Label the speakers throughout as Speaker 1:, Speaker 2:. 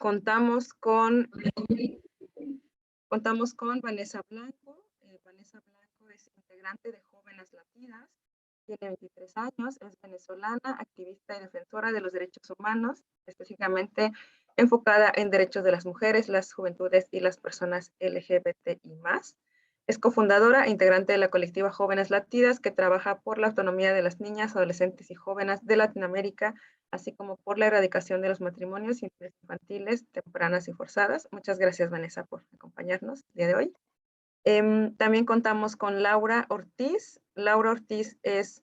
Speaker 1: contamos con Vanessa Blanco. Vanessa Blanco es integrante de Jóvenes Latidas, tiene 23 años, es venezolana, activista y defensora de los derechos humanos, específicamente enfocada en derechos de las mujeres, las juventudes y las personas LGBTI+. Es cofundadora e integrante de la colectiva Jóvenes Latidas, que trabaja por la autonomía de las niñas, adolescentes y jóvenes de Latinoamérica, así como por la erradicación de los matrimonios infantiles, tempranas y forzadas. Muchas gracias, Vanessa, por acompañarnos el día de hoy. También contamos con Laura Ortiz. Laura Ortiz es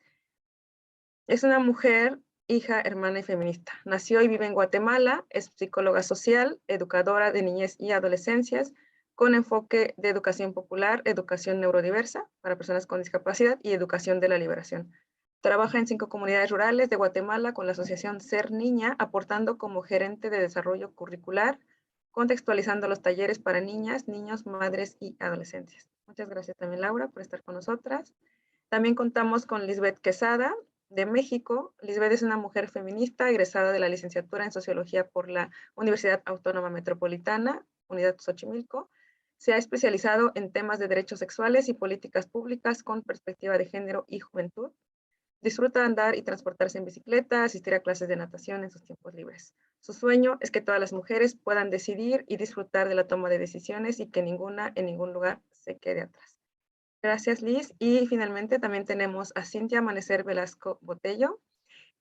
Speaker 1: una mujer, hija, hermana y feminista. Nació y vive en Guatemala, es psicóloga social, educadora de niñez y adolescencias, con enfoque de educación popular, educación neurodiversa para personas con discapacidad y educación de la liberación. Trabaja en 5 comunidades rurales de Guatemala con la asociación Ser Niña, aportando como gerente de desarrollo curricular, contextualizando los talleres para niñas, niños, madres y adolescentes. Muchas gracias también, Laura, por estar con nosotras. También contamos con Lisbeth Quesada, de México. Lisbeth es una mujer feminista, egresada de la licenciatura en Sociología por la Universidad Autónoma Metropolitana, Unidad Xochimilco. Se ha especializado en temas de derechos sexuales y políticas públicas con perspectiva de género y juventud. Disfruta andar y transportarse en bicicleta, asistir a clases de natación en sus tiempos libres. Su sueño es que todas las mujeres puedan decidir y disfrutar de la toma de decisiones y que ninguna en ningún lugar se quede atrás. Gracias, Liz. Y finalmente también tenemos a Cintia Amanecer Velasco Botello.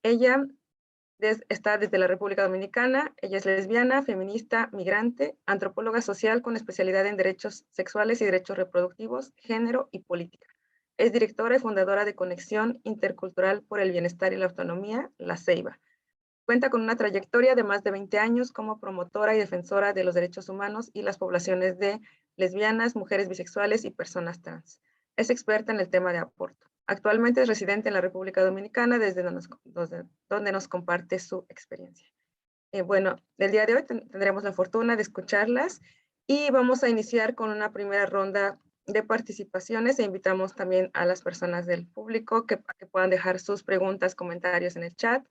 Speaker 1: Ella está desde la República Dominicana. Ella es lesbiana, feminista, migrante, antropóloga social con especialidad en derechos sexuales y derechos reproductivos, género y política. Es directora y fundadora de Conexión Intercultural por el Bienestar y la Autonomía, La Ceiba. Cuenta con una trayectoria de más de 20 años como promotora y defensora de los derechos humanos y las poblaciones de lesbianas, mujeres bisexuales y personas trans. Es experta en el tema de aborto. Actualmente es residente en la República Dominicana, desde donde nos comparte su experiencia. Bueno, el día de hoy tendremos la fortuna de escucharlas y vamos a iniciar con una primera ronda de participaciones e invitamos también a las personas del público que puedan dejar sus preguntas, comentarios en el chat,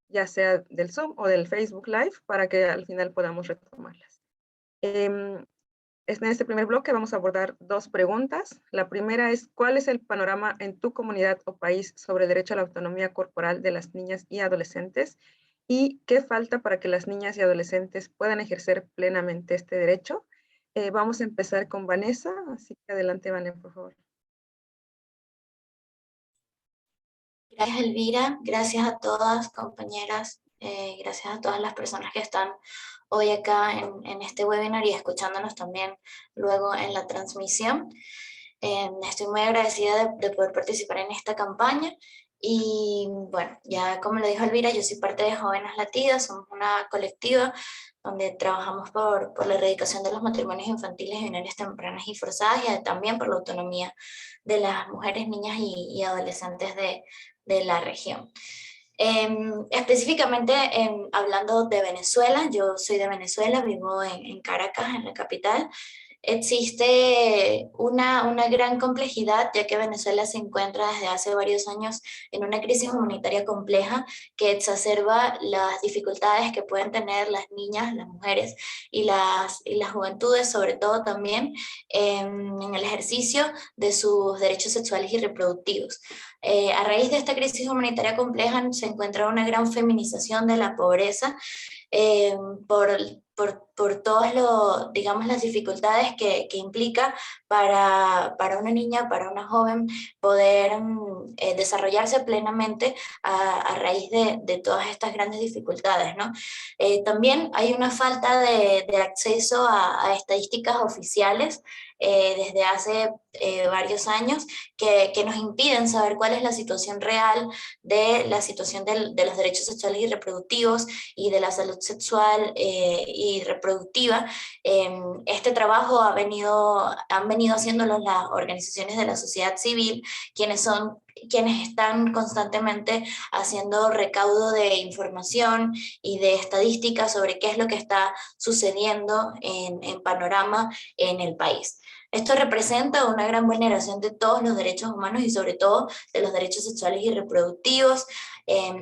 Speaker 1: ya sea del Zoom o del Facebook Live, para que al final podamos retomarlas. En este primer bloque vamos a abordar 2 preguntas. La primera es, ¿cuál es el panorama en tu comunidad o país sobre el derecho a la autonomía corporal de las niñas y adolescentes? ¿Y qué falta para que las niñas y adolescentes puedan ejercer plenamente este derecho? Vamos a empezar con Vanessa, así que adelante, Vanessa, por favor.
Speaker 2: Gracias, Elvira. Gracias a todas, compañeras. Gracias a todas las personas que están hoy acá en este webinar y escuchándonos también luego en la transmisión. Estoy muy agradecida de poder participar en esta campaña. Y bueno, ya como lo dijo Elvira, yo soy parte de Jóvenes Latidas, somos una colectiva donde trabajamos por la erradicación de los matrimonios infantiles y uniones tempranas y forzadas y también por la autonomía de las mujeres, niñas y adolescentes de la región. Específicamente hablando de Venezuela, yo soy de Venezuela, vivo en Caracas, en la capital. Existe una gran complejidad, ya que Venezuela se encuentra desde hace varios años en una crisis humanitaria compleja que exacerba las dificultades que pueden tener las niñas, las mujeres y las juventudes, sobre todo también en el ejercicio de sus derechos sexuales y reproductivos. A raíz de esta crisis humanitaria compleja se encuentra una gran feminización de la pobreza, eh, por, por todas digamos, las dificultades que implica para una niña, para una joven, poder desarrollarse plenamente a raíz de todas estas grandes dificultades, ¿no? También hay una falta de acceso a estadísticas oficiales desde hace varios años que nos impiden saber cuál es la situación real de la situación de los derechos sexuales y reproductivos y de la salud sexual y reproductiva. Este trabajo han venido haciéndolo las organizaciones de la sociedad civil, quienes están constantemente haciendo recaudo de información y de estadísticas sobre qué es lo que está sucediendo en panorama en el país. Esto representa una gran vulneración de todos los derechos humanos y sobre todo de los derechos sexuales y reproductivos.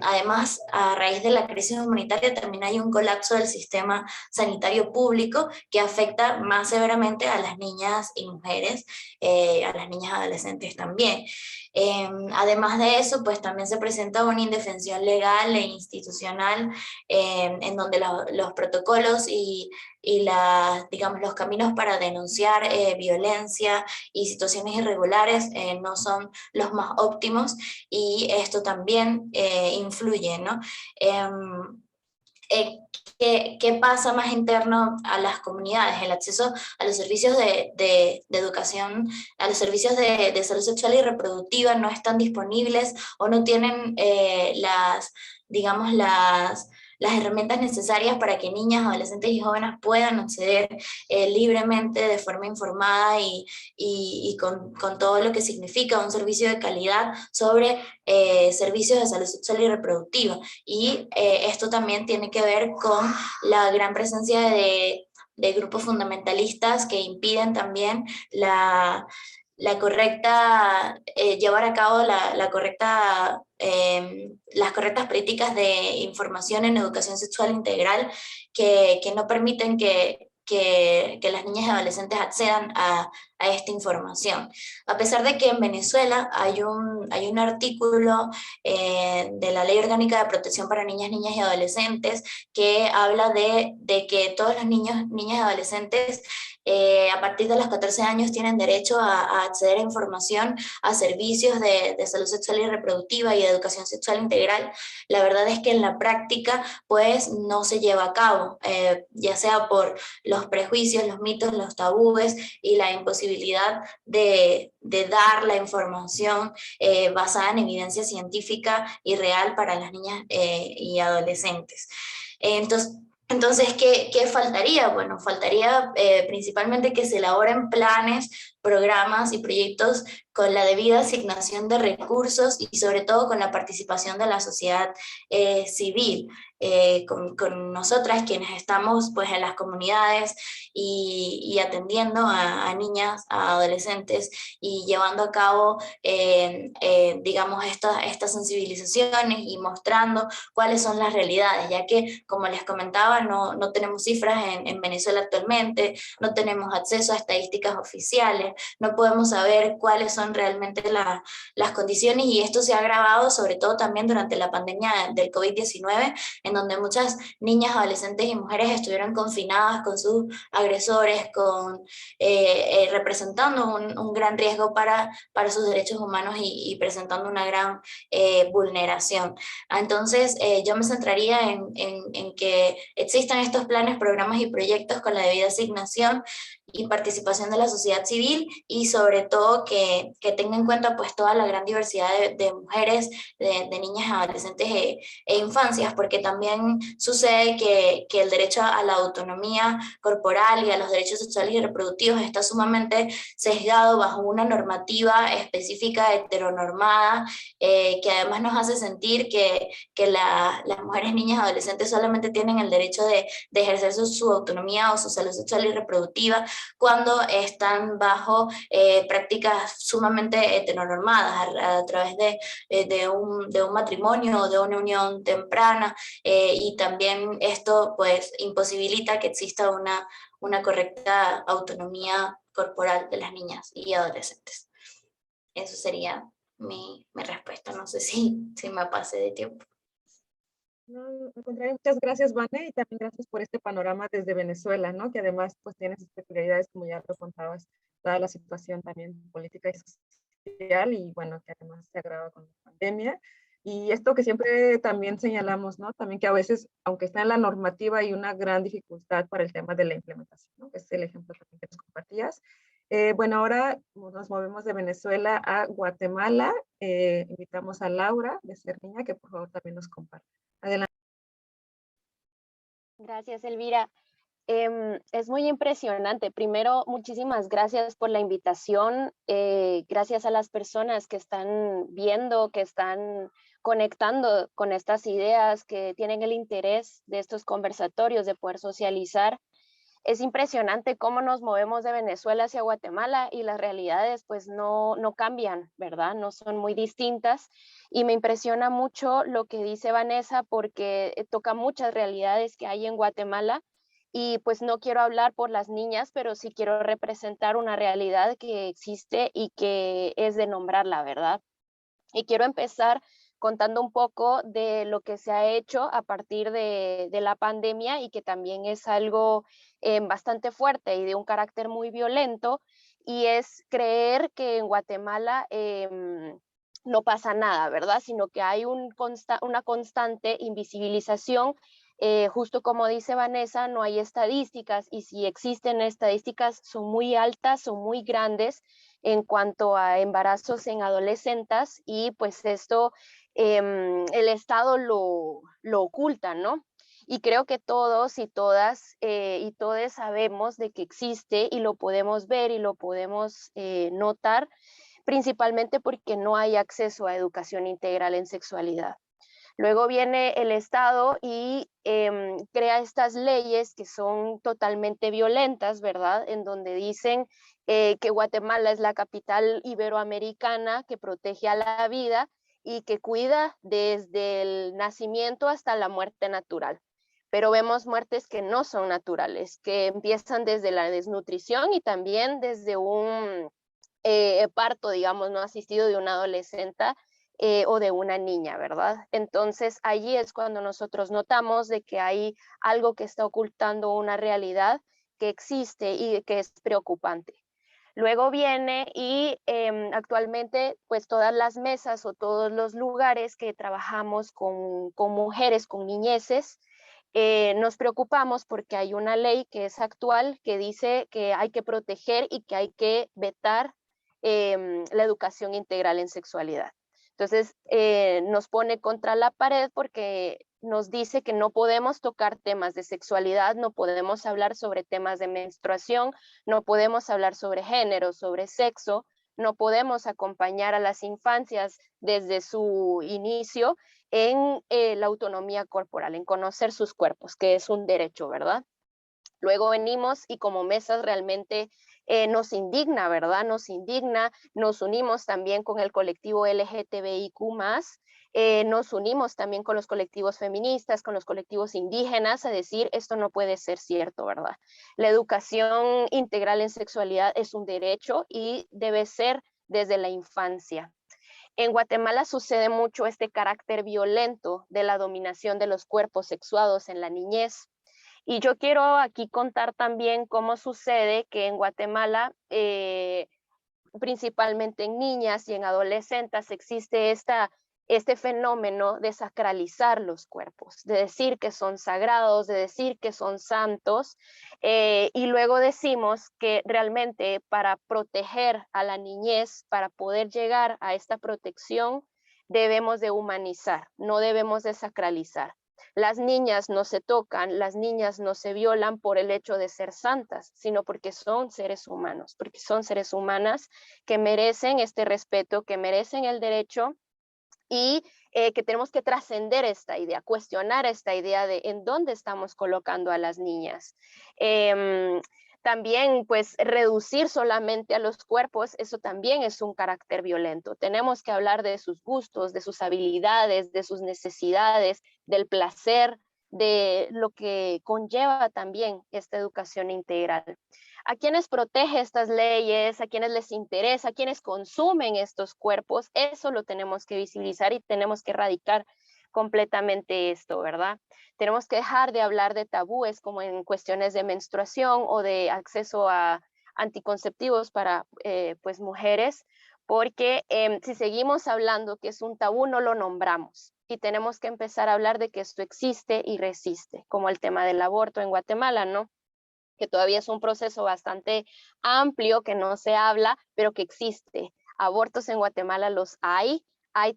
Speaker 2: Además, a raíz de la crisis humanitaria también hay un colapso del sistema sanitario público que afecta más severamente a las niñas y mujeres, a las niñas adolescentes también. Además de eso, pues también se presenta una indefensión legal e institucional en donde los protocolos y digamos, los caminos para denunciar violencia y situaciones irregulares no son los más óptimos y esto también influye, ¿no? Eh, ¿Qué pasa más interno a las comunidades? El acceso a los servicios de educación, a los servicios de salud sexual y reproductiva no están disponibles o no tienen digamos, las herramientas necesarias para que niñas, adolescentes y jóvenes puedan acceder libremente, de forma informada y con todo lo que significa un servicio de calidad sobre servicios de salud sexual y reproductiva. Y esto también tiene que ver con la gran presencia de grupos fundamentalistas que impiden también la correcta, llevar a cabo la correcta, las correctas políticas de información en educación sexual integral que no permiten que las niñas y adolescentes accedan a esta información. A pesar de que en Venezuela hay un artículo de la Ley Orgánica de Protección para Niñas y Adolescentes que habla de que todos los niños, niñas y adolescentes a partir de los 14 años tienen derecho a acceder a información, a servicios de salud sexual y reproductiva y de educación sexual integral. La verdad es que en la práctica pues no se lleva a cabo, ya sea por los prejuicios, los mitos, los tabúes y la imposibilidad de dar la información basada en evidencia científica y real para las niñas y adolescentes. Entonces, ¿qué faltaría? Bueno, faltaría principalmente que se elaboren planes, programas y proyectos con la debida asignación de recursos y sobre todo con la participación de la sociedad civil, con nosotras quienes estamos pues en las comunidades y atendiendo a niñas, a adolescentes y llevando a cabo digamos estas sensibilizaciones y mostrando cuáles son las realidades, ya que como les comentaba no tenemos cifras en Venezuela actualmente, no tenemos acceso a estadísticas oficiales, no podemos saber cuáles son realmente las condiciones y esto se ha agravado sobre todo también durante la pandemia del COVID-19, en donde muchas niñas, adolescentes y mujeres estuvieron confinadas con sus agresores, representando un gran riesgo para sus derechos humanos y presentando una gran vulneración. Entonces, yo me centraría en que existan estos planes, programas y proyectos con la debida asignación y participación de la sociedad civil y sobre todo que tenga en cuenta pues toda la gran diversidad de mujeres, de niñas, adolescentes infancias, porque también sucede que el derecho a la autonomía corporal y a los derechos sexuales y reproductivos está sumamente sesgado bajo una normativa específica heteronormada que además nos hace sentir que las mujeres, niñas, adolescentes solamente tienen el derecho de ejercer su autonomía o su salud sexual y reproductiva cuando están bajo prácticas sumamente heteronormadas a través de un matrimonio o de una unión temprana y también esto pues imposibilita que exista una correcta autonomía corporal de las niñas y adolescentes. Eso sería mi respuesta. No sé si me pasé de tiempo.
Speaker 1: No, al contrario, muchas gracias, Vane, y también gracias por este panorama desde Venezuela, ¿no? Que además, pues, tiene sus peculiaridades, como ya lo contabas, dada la situación también política y social, y bueno, que además se agrava con la pandemia. Y esto que siempre también señalamos, ¿no? También que a veces, aunque está en la normativa, hay una gran dificultad para el tema de la implementación, ¿no? Que es el ejemplo también que nos compartías. Bueno, ahora nos movemos de Venezuela a Guatemala. Invitamos a Laura de Cerniña, que por favor también nos comparta. Adelante.
Speaker 3: Gracias, Elvira. Es muy impresionante. Primero, muchísimas gracias por la invitación. Gracias a las personas que están viendo, que están conectando con estas ideas, que tienen el interés de estos conversatorios, de poder socializar. es impresionante cómo nos movemos de Venezuela hacia Guatemala y las realidades pues no cambian, ¿verdad? No son muy distintas y me impresiona mucho lo que dice Vanessa porque toca muchas realidades que hay en Guatemala y pues no quiero hablar por las niñas, pero sí quiero representar una realidad que existe y que es de nombrarla, ¿verdad? Y quiero empezar contando un poco de lo que se ha hecho a partir de la pandemia y que también es algo bastante fuerte y de un carácter muy violento, y es creer que en Guatemala no pasa nada, ¿verdad? Sino que hay una constante invisibilización. Justo como dice Vanessa, no hay estadísticas y si existen estadísticas son muy altas, son muy grandes en cuanto a embarazos en adolescentes y pues esto el Estado lo oculta, ¿no? Y creo que todos y todas y todos sabemos de que existe y lo podemos ver y lo podemos notar, principalmente porque no hay acceso a educación integral en sexualidad. Luego viene el Estado y crea estas leyes que son totalmente violentas, ¿verdad? En donde dicen que Guatemala es la capital iberoamericana que protege a la vida y que cuida desde el nacimiento hasta la muerte natural. Pero vemos muertes que no son naturales, que empiezan desde la desnutrición y también desde un parto, digamos, no asistido de una adolescente o de una niña, ¿verdad? Entonces allí es cuando nosotros notamos de que hay algo que está ocultando una realidad que existe y que es preocupante. Luego viene y actualmente pues todas las mesas o todos los lugares que trabajamos con mujeres, con niñeces, nos preocupamos porque hay una ley que es actual que dice que hay que proteger y que hay que vetar la educación integral en sexualidad. Entonces, nos pone contra la pared porque nos dice que no podemos tocar temas de sexualidad, no podemos hablar sobre temas de menstruación, no podemos hablar sobre género, sobre sexo, no podemos acompañar a las infancias desde su inicio en la autonomía corporal, en conocer sus cuerpos, que es un derecho, ¿verdad? Luego venimos y como mesas realmente nos indigna, ¿verdad? Nos indigna, nos unimos también con el colectivo LGTBIQ+, nos unimos también con los colectivos feministas, con los colectivos indígenas a decir esto no puede ser cierto, ¿verdad? La educación integral en sexualidad es un derecho y debe ser desde la infancia. En Guatemala sucede mucho este carácter violento de la dominación de los cuerpos sexuados en la niñez. Y yo quiero aquí contar también cómo sucede que en Guatemala, principalmente en niñas y en adolescentes, existe este fenómeno de sacralizar los cuerpos, de decir que son sagrados, de decir que son santos, y luego decimos que realmente para proteger a la niñez, para poder llegar a esta protección, debemos de humanizar, no debemos de sacralizar. Las niñas no se tocan, las niñas no se violan por el hecho de ser santas, sino porque son seres humanos, porque son seres humanas que merecen este respeto, que merecen el derecho y que tenemos que trascender esta idea, cuestionar esta idea de en dónde estamos colocando a las niñas. También, pues, reducir solamente a los cuerpos, eso también es un carácter violento. Tenemos que hablar de sus gustos, de sus habilidades, de sus necesidades, del placer, de lo que conlleva también esta educación integral. A quienes protege estas leyes, a quienes les interesa, a quienes consumen estos cuerpos, eso lo tenemos que visibilizar y tenemos que erradicar completamente esto, ¿verdad? Tenemos que dejar de hablar de tabúes como en cuestiones de menstruación o de acceso a anticonceptivos para pues mujeres, porque si seguimos hablando que es un tabú, no lo nombramos. Y tenemos que empezar a hablar de que esto existe y resiste, como el tema del aborto en Guatemala, ¿no? Que todavía es un proceso bastante amplio, que no se habla, pero que existe. Abortos en Guatemala los hay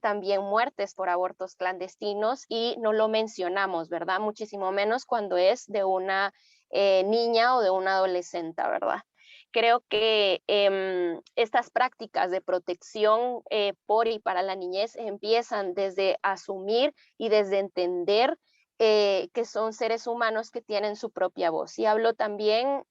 Speaker 3: también muertes por abortos clandestinos y no lo mencionamos, ¿verdad? Muchísimo menos cuando es de una niña o de una adolescente, ¿verdad? Creo que estas prácticas de protección por y para la niñez empiezan desde asumir y desde entender que son seres humanos que tienen su propia voz. Y hablo también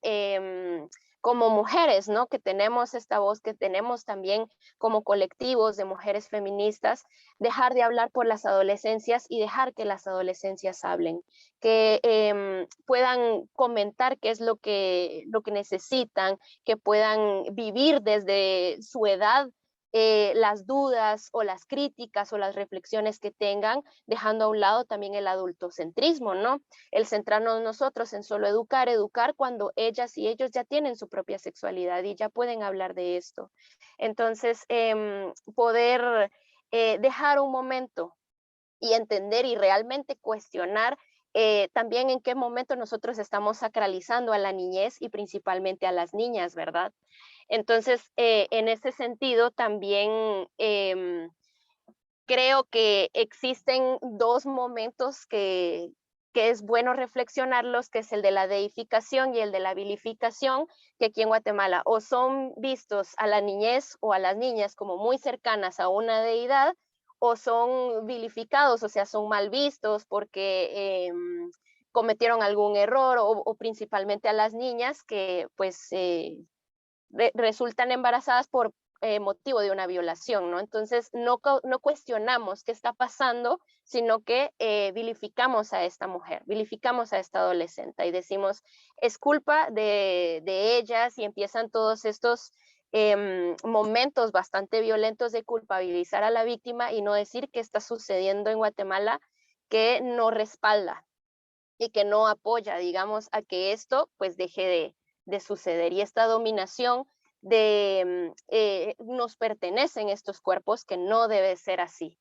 Speaker 3: como mujeres, ¿no? Que tenemos esta voz, que tenemos también como colectivos de mujeres feministas, dejar de hablar por las adolescencias y dejar que las adolescencias hablen, que puedan comentar qué es lo que necesitan, que puedan vivir desde su edad las dudas o las críticas o las reflexiones que tengan, dejando a un lado también el adultocentrismo, ¿no? El centrarnos nosotros en solo educar, educar cuando ellas y ellos ya tienen su propia sexualidad y ya pueden hablar de esto. Entonces, poder dejar un momento y entender y realmente cuestionar también en qué momento nosotros estamos sacralizando a la niñez y principalmente a las niñas, ¿verdad? Entonces, en ese sentido, también creo que existen dos momentos que es bueno reflexionarlos, que es el de la deificación y el de la vilificación, que aquí en Guatemala o son vistos a la niñez o a las niñas como muy cercanas a una deidad, o son vilificados, o sea, son mal vistos porque cometieron algún error, o principalmente a las niñas que pues resultan embarazadas por motivo de una violación, ¿no? Entonces, no cuestionamos qué está pasando, sino que vilificamos a esta mujer, vilificamos a esta adolescente y decimos, es culpa de ellas, y empiezan todos estos momentos bastante violentos de culpabilizar a la víctima y no decir qué está sucediendo en Guatemala, que no respalda y que no apoya, digamos, a que esto pues deje de suceder. Y esta dominación nos pertenecen estos cuerpos, que no debe ser así.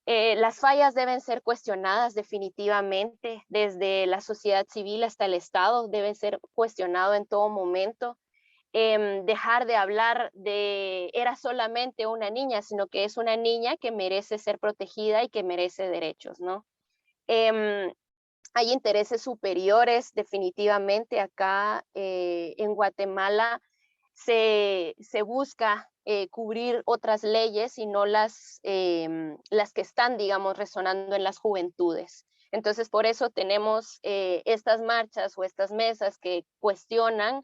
Speaker 3: Las fallas deben ser cuestionadas definitivamente, desde la sociedad civil hasta el Estado, deben ser cuestionados en todo momento. Dejar de hablar de era solamente una niña, sino que es una niña que merece ser protegida y que merece derechos, ¿no? Hay intereses superiores definitivamente acá en Guatemala. Se busca cubrir otras leyes y no las que están, digamos, resonando en las juventudes. Entonces, por eso tenemos estas marchas o estas mesas que cuestionan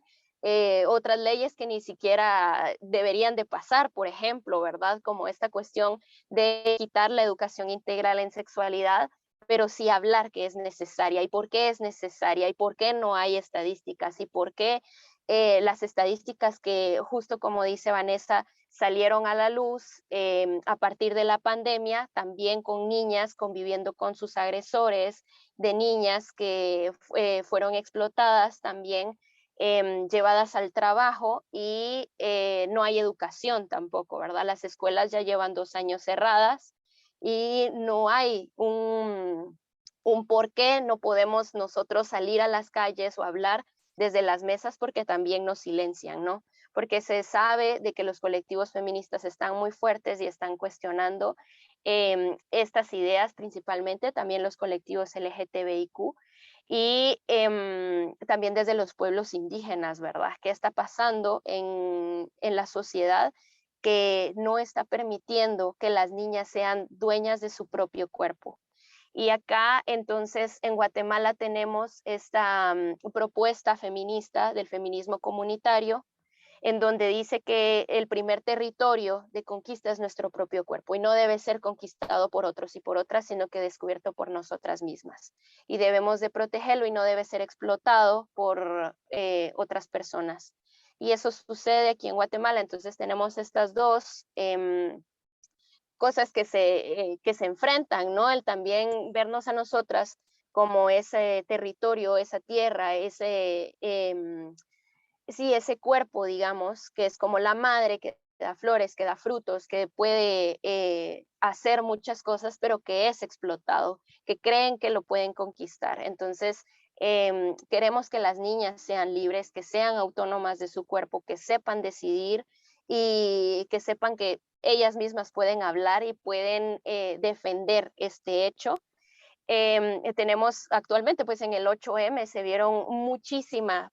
Speaker 3: otras leyes que ni siquiera deberían de pasar, por ejemplo, ¿verdad? Como esta cuestión de quitar la educación integral en sexualidad, pero sí hablar que es necesaria y por qué es necesaria y por qué no hay estadísticas y por qué las estadísticas que, justo como dice Vanessa, salieron a la luz a partir de la pandemia, también con niñas conviviendo con sus agresores, de niñas que fueron explotadas también, llevadas al trabajo, y no hay educación tampoco, ¿verdad? Las escuelas ya llevan 2 años cerradas y no hay un por qué no podemos nosotros salir a las calles o hablar desde las mesas, porque también nos silencian, ¿no? Porque se sabe de que los colectivos feministas están muy fuertes y están cuestionando estas ideas, principalmente también los colectivos LGTBIQ y también desde los pueblos indígenas, ¿verdad? ¿Qué está pasando en la sociedad que no está permitiendo que las niñas sean dueñas de su propio cuerpo? Y acá, entonces, en Guatemala tenemos esta propuesta feminista del feminismo comunitario, en donde dice que el primer territorio de conquista es nuestro propio cuerpo y no debe ser conquistado por otros y por otras, sino que descubierto por nosotras mismas. Y debemos de protegerlo y no debe ser explotado por otras personas. Y eso sucede aquí en Guatemala. Entonces tenemos estas dos cosas que se enfrentan, ¿no? El también vernos a nosotras como ese territorio, esa tierra, sí, ese cuerpo, digamos, que es como la madre que da flores, que da frutos, que puede hacer muchas cosas, pero que es explotado, que creen que lo pueden conquistar. Entonces, queremos que las niñas sean libres, que sean autónomas de su cuerpo, que sepan decidir y que sepan que ellas mismas pueden hablar y pueden defender este hecho. Tenemos actualmente, pues en el 8M se vieron muchísima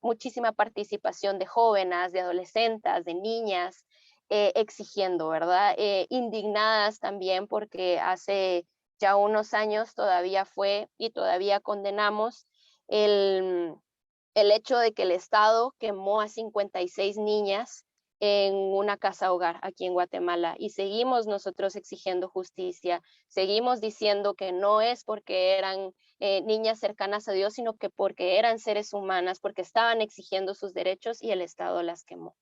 Speaker 3: participación de jóvenes, de adolescentes, de niñas, exigiendo, ¿verdad? Indignadas también porque hace ya unos años todavía fue y todavía condenamos el, el hecho de que el Estado quemó a 56 niñas en una casa hogar aquí en Guatemala y seguimos nosotros exigiendo justicia, seguimos diciendo que no es porque eran niñas cercanas a Dios, sino que porque eran seres humanas, porque estaban exigiendo sus derechos y el Estado las quemó.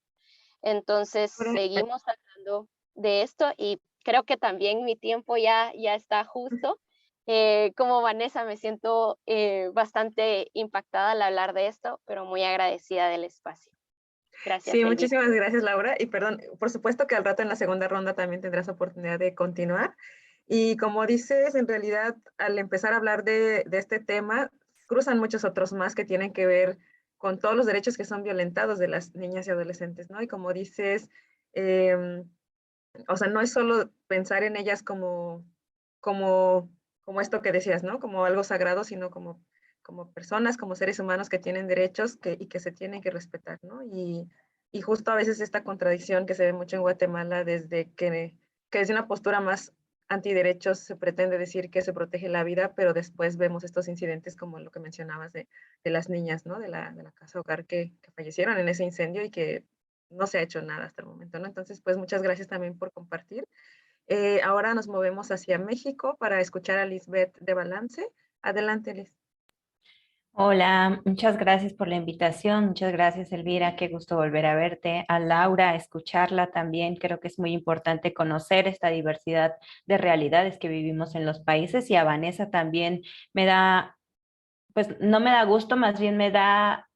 Speaker 3: Entonces,
Speaker 1: Laura,
Speaker 3: seguimos hablando de esto y creo que también mi tiempo ya está justo. Como Vanessa, me siento bastante impactada al hablar de esto, pero muy agradecida del espacio. Gracias,
Speaker 1: sí,
Speaker 3: Elvira.
Speaker 1: muchísimas gracias, Laura. Y perdón, por supuesto que al rato en la segunda ronda también tendrás oportunidad de continuar. Y como dices, en realidad, al empezar a hablar de este tema, cruzan muchos otros más que tienen que ver con todos los derechos que son violentados de las niñas y adolescentes, ¿no? Y como dices, eh, o sea, no es solo pensar en ellas como, como esto que decías, ¿no? Como algo sagrado, sino como personas, como seres humanos que tienen derechos y que se tienen que respetar, ¿no? Y justo a veces esta contradicción que se ve mucho en Guatemala desde que desde una postura más antiderechos se pretende decir que se protege la vida, pero después vemos estos incidentes como lo que mencionabas de las niñas, ¿no? De la casa hogar que fallecieron en ese incendio y que no se ha hecho nada hasta el momento, ¿no? Entonces, pues muchas gracias también por compartir. Ahora nos movemos hacia México para escuchar a Lisbeth de Balance. Adelante, Liz.
Speaker 4: Hola, muchas gracias por la invitación, muchas gracias Elvira, qué gusto volver a verte, a Laura, a escucharla también, creo que es muy importante conocer esta diversidad de realidades que vivimos en los países y a Vanessa también me da, pues no me da gusto, más bien me da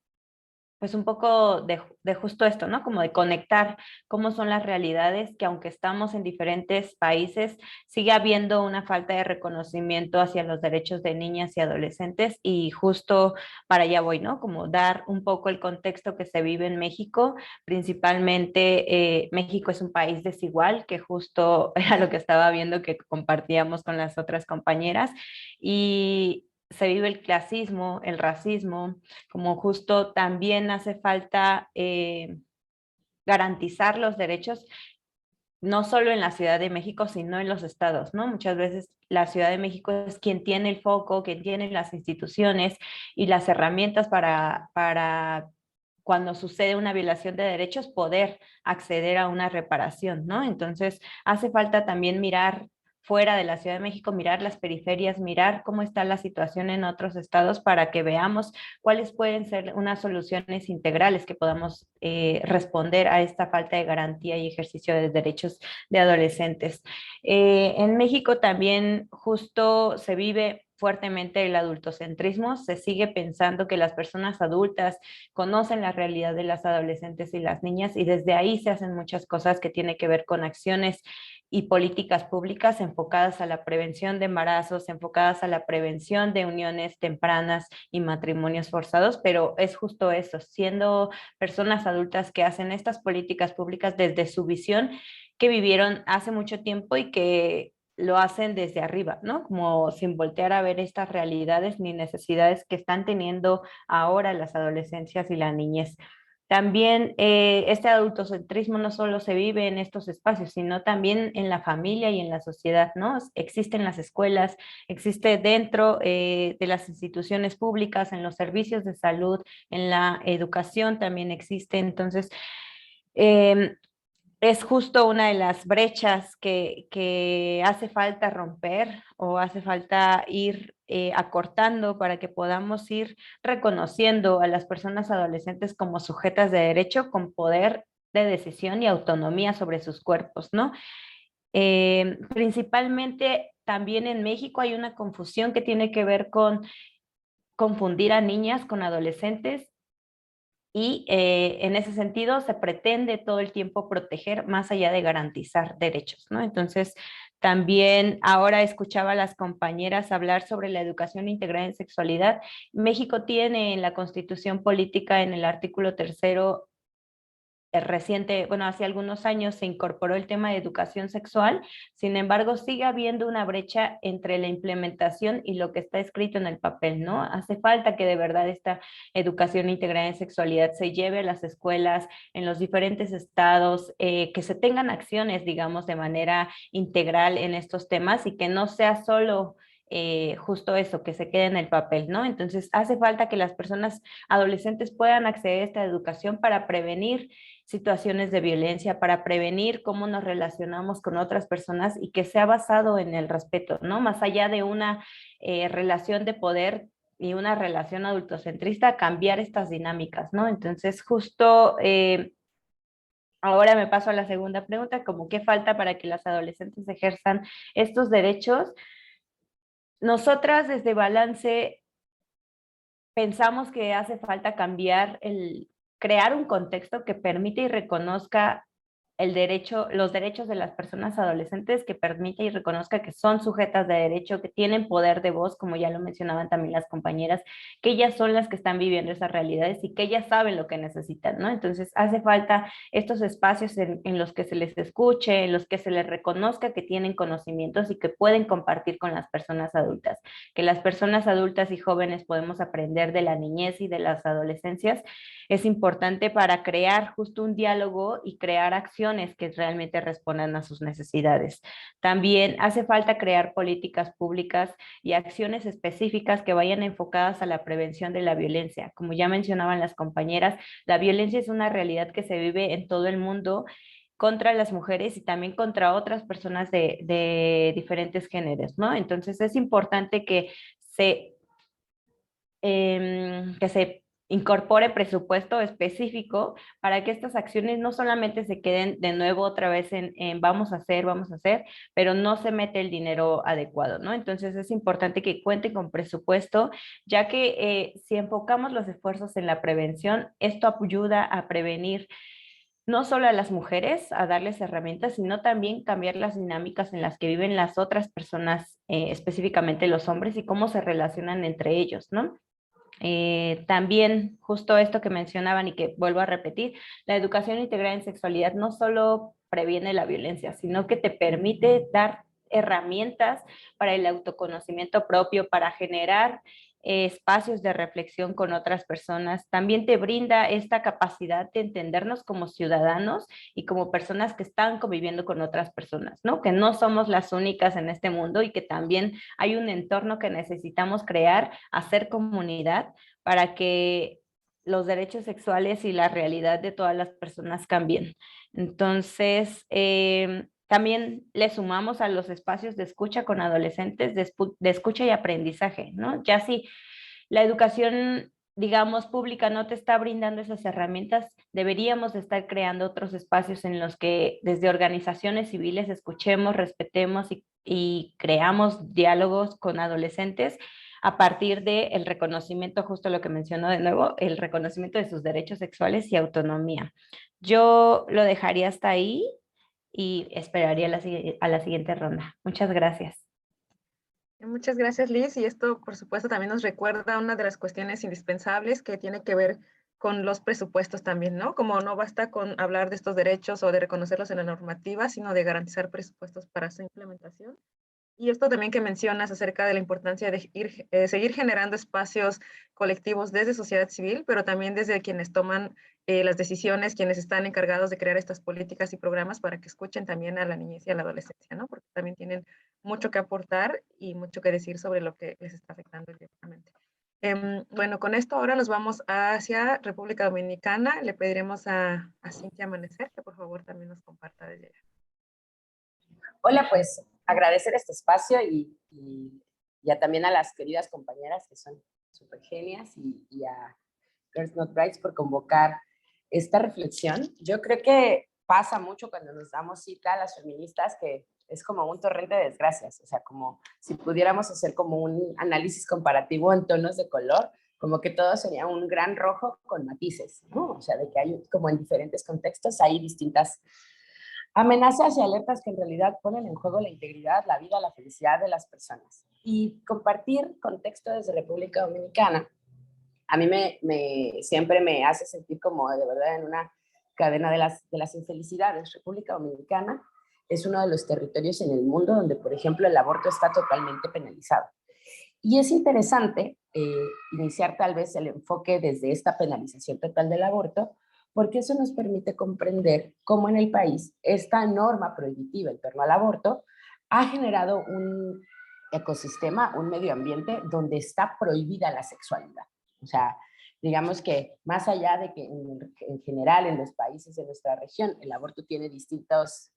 Speaker 4: pues un poco de justo esto, ¿no? Como de conectar cómo son las realidades que aunque estamos en diferentes países, sigue habiendo una falta de reconocimiento hacia los derechos de niñas y adolescentes y justo para allá voy, ¿no? Como dar un poco el contexto que se vive en México, principalmente México es un país desigual, que justo era lo que estaba viendo que compartíamos con las otras compañeras y se vive el clasismo, el racismo, como justo también hace falta garantizar los derechos, no solo en la Ciudad de México, sino en los estados, ¿no? Muchas veces la Ciudad de México es quien tiene el foco, quien tiene las instituciones y las herramientas para cuando sucede una violación de derechos, poder acceder a una reparación, ¿no? Entonces, hace falta también mirar fuera de la Ciudad de México, mirar las periferias, mirar cómo está la situación en otros estados para que veamos cuáles pueden ser unas soluciones integrales que podamos responder a esta falta de garantía y ejercicio de derechos de adolescentes. En México también justo se vive fuertemente el adultocentrismo, se sigue pensando que las personas adultas conocen la realidad de las adolescentes y las niñas y desde ahí se hacen muchas cosas que tienen que ver con acciones y políticas públicas enfocadas a la prevención de embarazos, enfocadas a la prevención de uniones tempranas y matrimonios forzados, pero es justo eso, siendo personas adultas que hacen estas políticas públicas desde su visión que vivieron hace mucho tiempo y que lo hacen desde arriba, ¿no? Como sin voltear a ver estas realidades ni necesidades que están teniendo ahora las adolescencias y la niñez. También este adultocentrismo no solo se vive en estos espacios, sino también en la familia y en la sociedad, ¿no? Existe en las escuelas, existe dentro de las instituciones públicas, en los servicios de salud, en la educación también existe. Entonces, eh, es justo una de las brechas que hace falta romper o hace falta ir acortando para que podamos ir reconociendo a las personas adolescentes como sujetas de derecho con poder de decisión y autonomía sobre sus cuerpos, ¿no? Principalmente también en México hay una confusión que tiene que ver con confundir a niñas con adolescentes y en ese sentido se pretende todo el tiempo proteger más allá de garantizar derechos, ¿no? Entonces, también ahora escuchaba a las compañeras hablar sobre la educación integral en sexualidad. México tiene en la Constitución Política, en el artículo 3, hace algunos años se incorporó el tema de educación sexual. Sin embargo, sigue habiendo una brecha entre la implementación y lo que está escrito en el papel, ¿no? Hace falta que de verdad esta educación integral en sexualidad se lleve a las escuelas en los diferentes estados, que se tengan acciones, digamos, de manera integral en estos temas y que no sea solo justo eso, que se quede en el papel, ¿no? Entonces, hace falta que las personas adolescentes puedan acceder a esta educación para prevenir situaciones de violencia, para prevenir cómo nos relacionamos con otras personas y que sea basado en el respeto, ¿no? Más allá de una relación de poder y una relación adultocentrista, cambiar estas dinámicas, ¿no? Entonces, justo ahora me paso a la segunda pregunta, como qué falta para que las adolescentes ejerzan estos derechos. Nosotras desde Balance pensamos que hace falta crear un contexto que permita y reconozca los derechos de las personas adolescentes, que permita y reconozca que son sujetas de derecho, que tienen poder de voz, como ya lo mencionaban también las compañeras, que ellas son las que están viviendo esas realidades y que ellas saben lo que necesitan, ¿no? Entonces hace falta estos espacios en los que se les escuche, en los que se les reconozca que tienen conocimientos y que pueden compartir con las personas adultas, que las personas adultas y jóvenes podemos aprender de la niñez y de las adolescencias. Es importante para crear justo un diálogo y crear acciones que realmente respondan a sus necesidades. También hace falta crear políticas públicas y acciones específicas que vayan enfocadas a la prevención de la violencia. Como ya mencionaban las compañeras, la violencia es una realidad que se vive en todo el mundo contra las mujeres y también contra otras personas de diferentes géneros, ¿no? Entonces es importante que se incorpore presupuesto específico para que estas acciones no solamente se queden de nuevo otra vez en vamos a hacer, pero no se mete el dinero adecuado, ¿no? Entonces es importante que cuente con presupuesto, ya que si enfocamos los esfuerzos en la prevención, esto ayuda a prevenir no solo a las mujeres, a darles herramientas, sino también cambiar las dinámicas en las que viven las otras personas, específicamente los hombres, y cómo se relacionan entre ellos, ¿no? También justo esto que mencionaban y que vuelvo a repetir, la educación integral en sexualidad no solo previene la violencia, sino que te permite dar herramientas para el autoconocimiento propio, para generar espacios de reflexión con otras personas. También te brinda esta capacidad de entendernos como ciudadanos y como personas que están conviviendo con otras personas, ¿no? Que no somos las únicas en este mundo y que también hay un entorno que necesitamos crear, hacer comunidad para que los derechos sexuales y la realidad de todas las personas cambien. Entonces, también le sumamos a los espacios de escucha con adolescentes, de escucha y aprendizaje, ¿no? Ya si la educación, digamos, pública no te está brindando esas herramientas, deberíamos estar creando otros espacios en los que desde organizaciones civiles escuchemos, respetemos y creamos diálogos con adolescentes a partir del reconocimiento, justo lo que mencionó de nuevo, el reconocimiento de sus derechos sexuales y autonomía. Yo lo dejaría hasta ahí y esperaría a la siguiente ronda. Muchas gracias.
Speaker 1: Muchas gracias, Liz. Y esto, por supuesto, también nos recuerda una de las cuestiones indispensables que tiene que ver con los presupuestos también, ¿no? Como no basta con hablar de estos derechos o de reconocerlos en la normativa, sino de garantizar presupuestos para su implementación. Y esto también que mencionas acerca de la importancia de seguir generando espacios colectivos desde sociedad civil, pero también desde quienes toman las decisiones, quienes están encargados de crear estas políticas y programas para que escuchen también a la niñez y a la adolescencia, ¿no? Porque también tienen mucho que aportar y mucho que decir sobre lo que les está afectando directamente. Bueno, con esto ahora nos vamos hacia República Dominicana. Le pediremos a Cintia Amanecer que por favor también nos comparta desde allá.
Speaker 5: Hola, pues agradecer este espacio y también a las queridas compañeras que son súper genias y a Girls Not Brides por convocar esta reflexión. Yo creo que pasa mucho cuando nos damos cita a las feministas que es como un torrente de desgracias, o sea, como si pudiéramos hacer como un análisis comparativo en tonos de color, como que todo sería un gran rojo con matices, ¿no? O sea, de que hay como en diferentes contextos hay distintas amenazas y alertas que en realidad ponen en juego la integridad, la vida, la felicidad de las personas. Y compartir contexto desde República Dominicana, a mí siempre me hace sentir como de verdad en una cadena de las infelicidades. República Dominicana es uno de los territorios en el mundo donde, por ejemplo, el aborto está totalmente penalizado. Y es interesante iniciar tal vez el enfoque desde esta penalización total del aborto, porque eso nos permite comprender cómo en el país esta norma prohibitiva en torno al aborto ha generado un ecosistema, un medio ambiente donde está prohibida la sexualidad. O sea, digamos que más allá de que en general en los países de nuestra región el aborto tiene distintos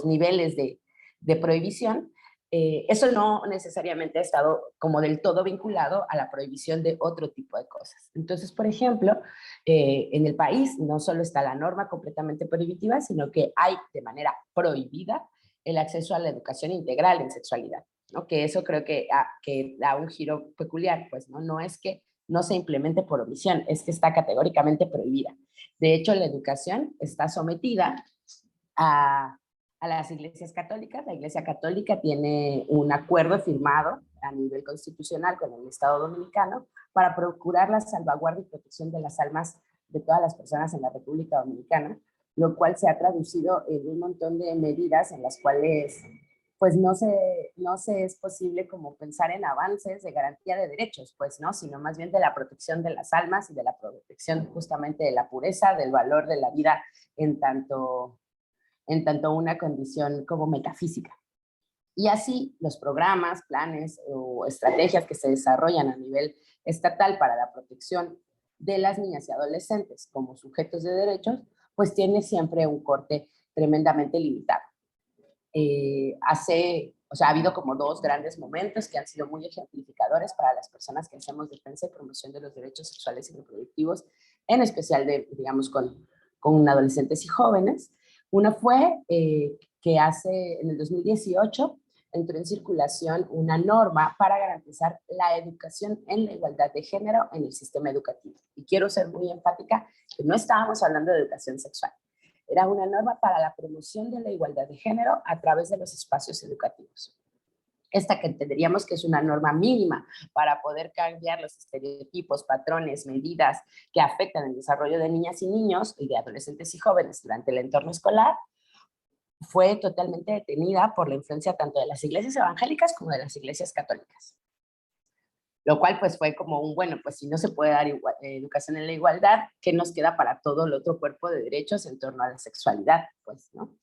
Speaker 5: niveles de prohibición, eso no necesariamente ha estado como del todo vinculado a la prohibición de otro tipo de cosas. Entonces, por ejemplo, en el país no solo está la norma completamente prohibitiva, sino que hay de manera prohibida el acceso a la educación integral en sexualidad, ¿no? Que eso creo que da un giro peculiar, pues, ¿no? No es que no se implemente por omisión, es que está categóricamente prohibida. De hecho, la educación está sometida a las iglesias católicas. La Iglesia Católica tiene un acuerdo firmado a nivel constitucional con el Estado Dominicano para procurar la salvaguardia y protección de las almas de todas las personas en la República Dominicana, lo cual se ha traducido en un montón de medidas en las cuales pues no se es posible como pensar en avances de garantía de derechos, pues no, sino más bien de la protección de las almas y de la protección justamente de la pureza, del valor de la vida en tanto una condición como metafísica. Y así los programas, planes o estrategias que se desarrollan a nivel estatal para la protección de las niñas y adolescentes como sujetos de derechos, pues tiene siempre un corte tremendamente limitado. Ha habido como dos grandes momentos que han sido muy ejemplificadores para las personas que hacemos defensa y promoción de los derechos sexuales y reproductivos, en especial digamos, con adolescentes y jóvenes. Uno fue que en el 2018 entró en circulación una norma para garantizar la educación en la igualdad de género en el sistema educativo. Y quiero ser muy enfática que no estábamos hablando de educación sexual. Era una norma para la promoción de la igualdad de género a través de los espacios educativos. Esta que entenderíamos que es una norma mínima para poder cambiar los estereotipos, patrones, medidas que afectan el desarrollo de niñas y niños y de adolescentes y jóvenes durante el entorno escolar, fue totalmente detenida por la influencia tanto de las iglesias evangélicas como de las iglesias católicas. Lo cual pues fue como bueno, pues si no se puede dar educación en la igualdad, ¿qué nos queda para todo el otro cuerpo de derechos en torno a la sexualidad? Pues, ¿no?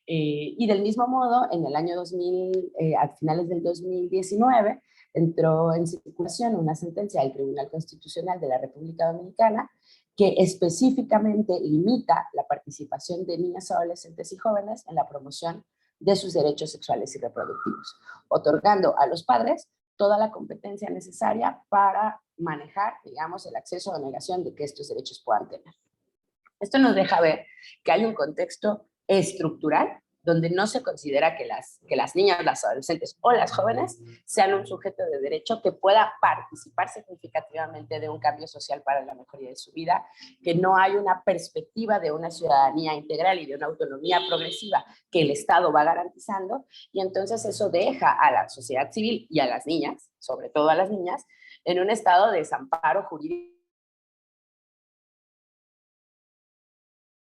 Speaker 5: Y del mismo modo, en el año 2000, a finales del 2019, entró en circulación una sentencia del Tribunal Constitucional de la República Dominicana que específicamente limita la participación de niñas, adolescentes y jóvenes en la promoción de sus derechos sexuales y reproductivos, otorgando a los padres toda la competencia necesaria para manejar, digamos, el acceso o negación de que estos derechos puedan tener. Esto nos deja ver que hay un contexto estructural donde no se considera que las niñas, las adolescentes o las jóvenes sean un sujeto de derecho que pueda participar significativamente de un cambio social para la mejoría de su vida, que no hay una perspectiva de una ciudadanía integral y de una autonomía progresiva que el Estado va garantizando, y entonces eso deja a la sociedad civil y a las niñas, sobre todo a las niñas, en un estado de desamparo jurídico.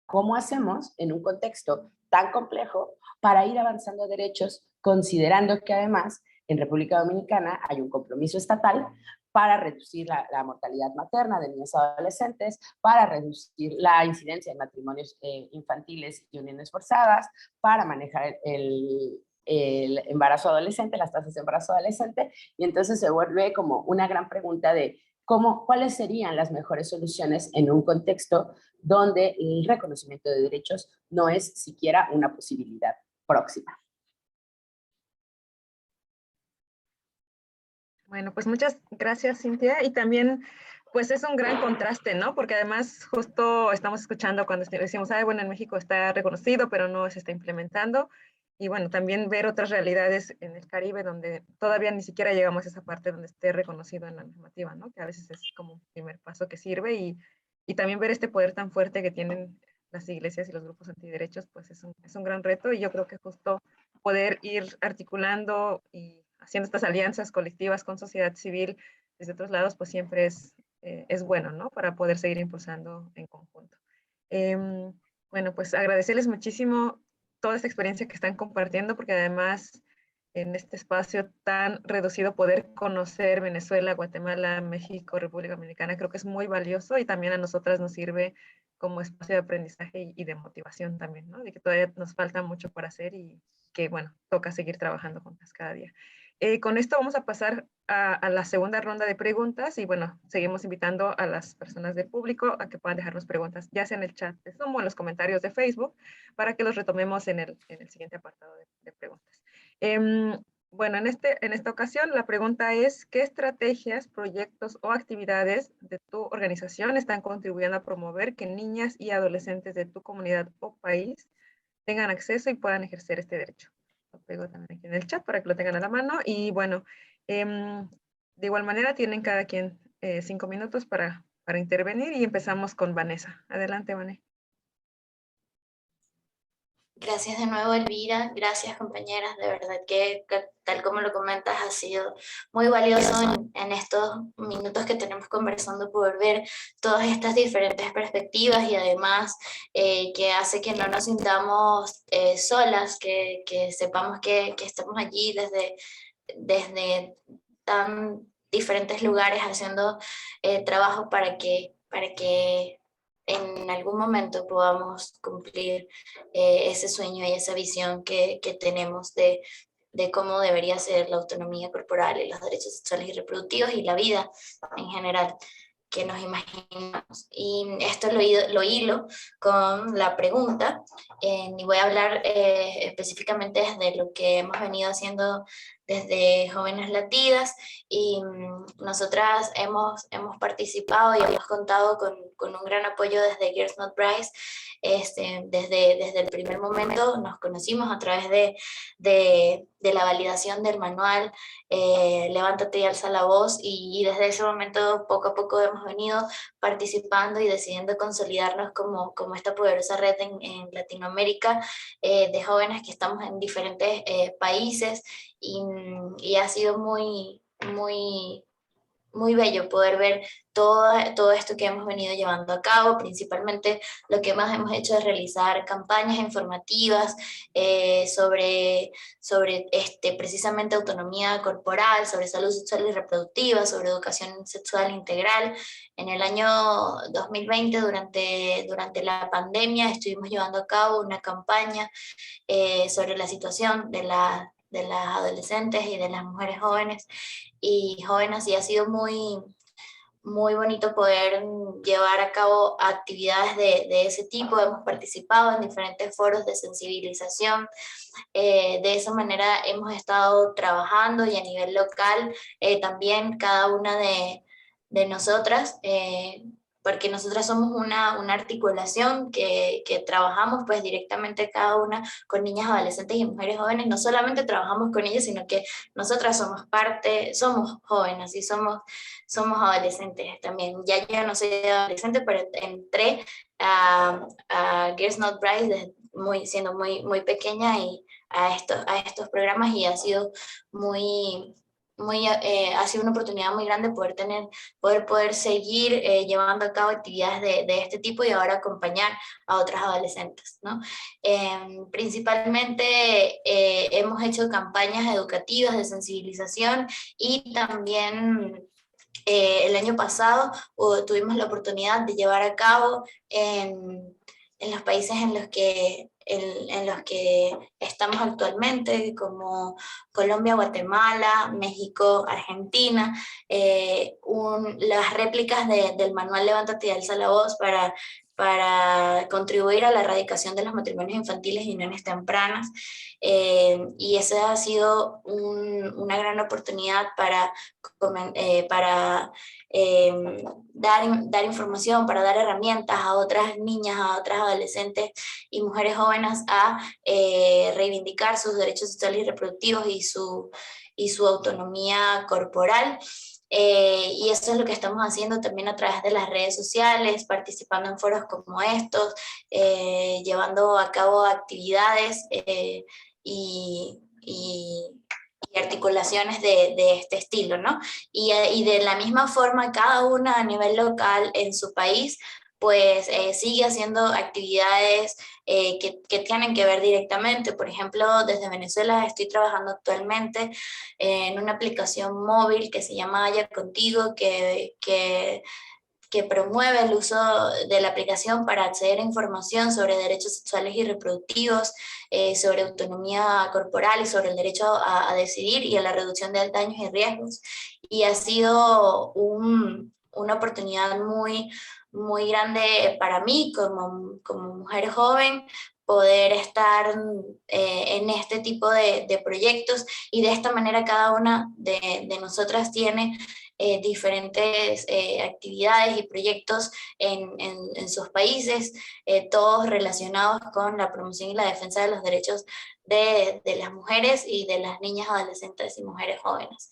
Speaker 5: ¿Cómo hacemos en un contexto tan complejo para ir avanzando derechos, considerando que además en República Dominicana hay un compromiso estatal para reducir la mortalidad materna de niños y adolescentes, para reducir la incidencia de matrimonios infantiles y uniones forzadas, para manejar el embarazo adolescente, las tasas de embarazo adolescente, y entonces se vuelve como una gran pregunta de cuáles serían las mejores soluciones en un contexto donde el reconocimiento de derechos no es siquiera una posibilidad próxima.
Speaker 1: Bueno, pues muchas gracias, Cintia. Y también, pues es un gran contraste, ¿no? Porque además justo estamos escuchando cuando decimos, bueno, en México está reconocido, pero no se está implementando. Y bueno, también ver otras realidades en el Caribe donde todavía ni siquiera llegamos a esa parte donde esté reconocido en la normativa, ¿no? Que a veces es como un primer paso que sirve, y también ver este poder tan fuerte que tienen las iglesias y los grupos antiderechos, pues es un gran reto, y yo creo que justo poder ir articulando y haciendo estas alianzas colectivas con sociedad civil desde otros lados, pues siempre es bueno, ¿no? Para poder seguir impulsando en conjunto. Bueno, pues agradecerles muchísimo toda esta experiencia que están compartiendo, porque además en este espacio tan reducido poder conocer Venezuela, Guatemala, México, República Dominicana, creo que es muy valioso y también a nosotras nos sirve como espacio de aprendizaje y de motivación también, ¿no? De que todavía nos falta mucho por hacer y que, bueno, toca seguir trabajando juntas cada día. Con esto vamos a pasar a la segunda ronda de preguntas y bueno, seguimos invitando a las personas del público a que puedan dejarnos preguntas, ya sea en el chat de Zoom o en los comentarios de Facebook, para que los retomemos en el siguiente apartado de preguntas. Bueno, en esta ocasión la pregunta es, ¿qué estrategias, proyectos o actividades de tu organización están contribuyendo a promover que niñas y adolescentes de tu comunidad o país tengan acceso y puedan ejercer este derecho? Lo pego también aquí en el chat para que lo tengan a la mano. Y bueno, de igual manera tienen cada quien 5 minutos para intervenir y empezamos con Vanessa. Adelante, Vanessa.
Speaker 2: Gracias de nuevo, Elvira. Gracias, compañeras. De verdad que tal como lo comentas, ha sido muy valioso en estos minutos que tenemos conversando, poder ver todas estas diferentes perspectivas y además que hace que no nos sintamos solas, que sepamos que estamos allí desde tan diferentes lugares haciendo trabajo para que en algún momento podamos cumplir ese sueño y esa visión que tenemos de cómo debería ser la autonomía corporal y los derechos sexuales y reproductivos y la vida en general que nos imaginamos. Y esto lo hilo con la pregunta, y voy a hablar específicamente desde lo que hemos venido haciendo desde Jóvenes Latidas, y nosotras hemos participado y hemos contado con un gran apoyo desde Girls Not Brides. Desde el primer momento nos conocimos a través de la validación del manual Levántate y alza la voz, y desde ese momento poco a poco hemos venido participando y decidiendo consolidarnos como esta poderosa red en Latinoamérica de jóvenes que estamos en diferentes países, y ha sido muy, muy, muy bello poder ver todo esto que hemos venido llevando a cabo. Principalmente lo que más hemos hecho es realizar campañas informativas sobre precisamente autonomía corporal, sobre salud sexual y reproductiva, sobre educación sexual integral. En el año 2020, durante la pandemia, estuvimos llevando a cabo una campaña sobre la situación de las adolescentes y de las mujeres jóvenes y jóvenes, y ha sido muy, muy bonito poder llevar a cabo actividades de ese tipo. Hemos participado en diferentes foros de sensibilización. De esa manera hemos estado trabajando, y a nivel local también cada una de nosotras, porque nosotras somos una articulación que trabajamos pues directamente cada una con niñas, adolescentes y mujeres jóvenes. No solamente trabajamos con ellas, sino que nosotras somos jóvenes y somos adolescentes también. Ya yo no soy adolescente, pero entré a Girls Not Brides siendo muy, muy pequeña, y a estos programas, y ha sido ha sido una oportunidad muy grande poder seguir llevando a cabo actividades de este tipo, y ahora acompañar a otras adolescentes, ¿no? Principalmente hemos hecho campañas educativas de sensibilización, y también el año pasado tuvimos la oportunidad de llevar a cabo en los países en los que estamos actualmente, como Colombia, Guatemala, México, Argentina, las réplicas del manual Levántate y alza la voz para contribuir a la erradicación de los matrimonios infantiles y uniones tempranas. Y esa ha sido una gran oportunidad para dar información, para dar herramientas a otras niñas, a otras adolescentes y mujeres jóvenes a reivindicar sus derechos sexuales y reproductivos y su autonomía corporal. Y eso es lo que estamos haciendo también a través de las redes sociales, participando en foros como estos, llevando a cabo actividades y articulaciones de este estilo, ¿no? Y de la misma forma, cada una a nivel local en su país pues sigue haciendo actividades que tienen que ver directamente. Por ejemplo, desde Venezuela estoy trabajando actualmente en una aplicación móvil que se llama Haya Contigo, que promueve el uso de la aplicación para acceder a información sobre derechos sexuales y reproductivos, sobre autonomía corporal y sobre el derecho a decidir y a la reducción de daños y riesgos. Y ha sido una oportunidad muy grande para mí como mujer joven poder estar en este tipo de proyectos, y de esta manera cada una de nosotras tiene diferentes actividades y proyectos en sus países, todos relacionados con la promoción y la defensa de los derechos de las mujeres y de las niñas, adolescentes y mujeres jóvenes.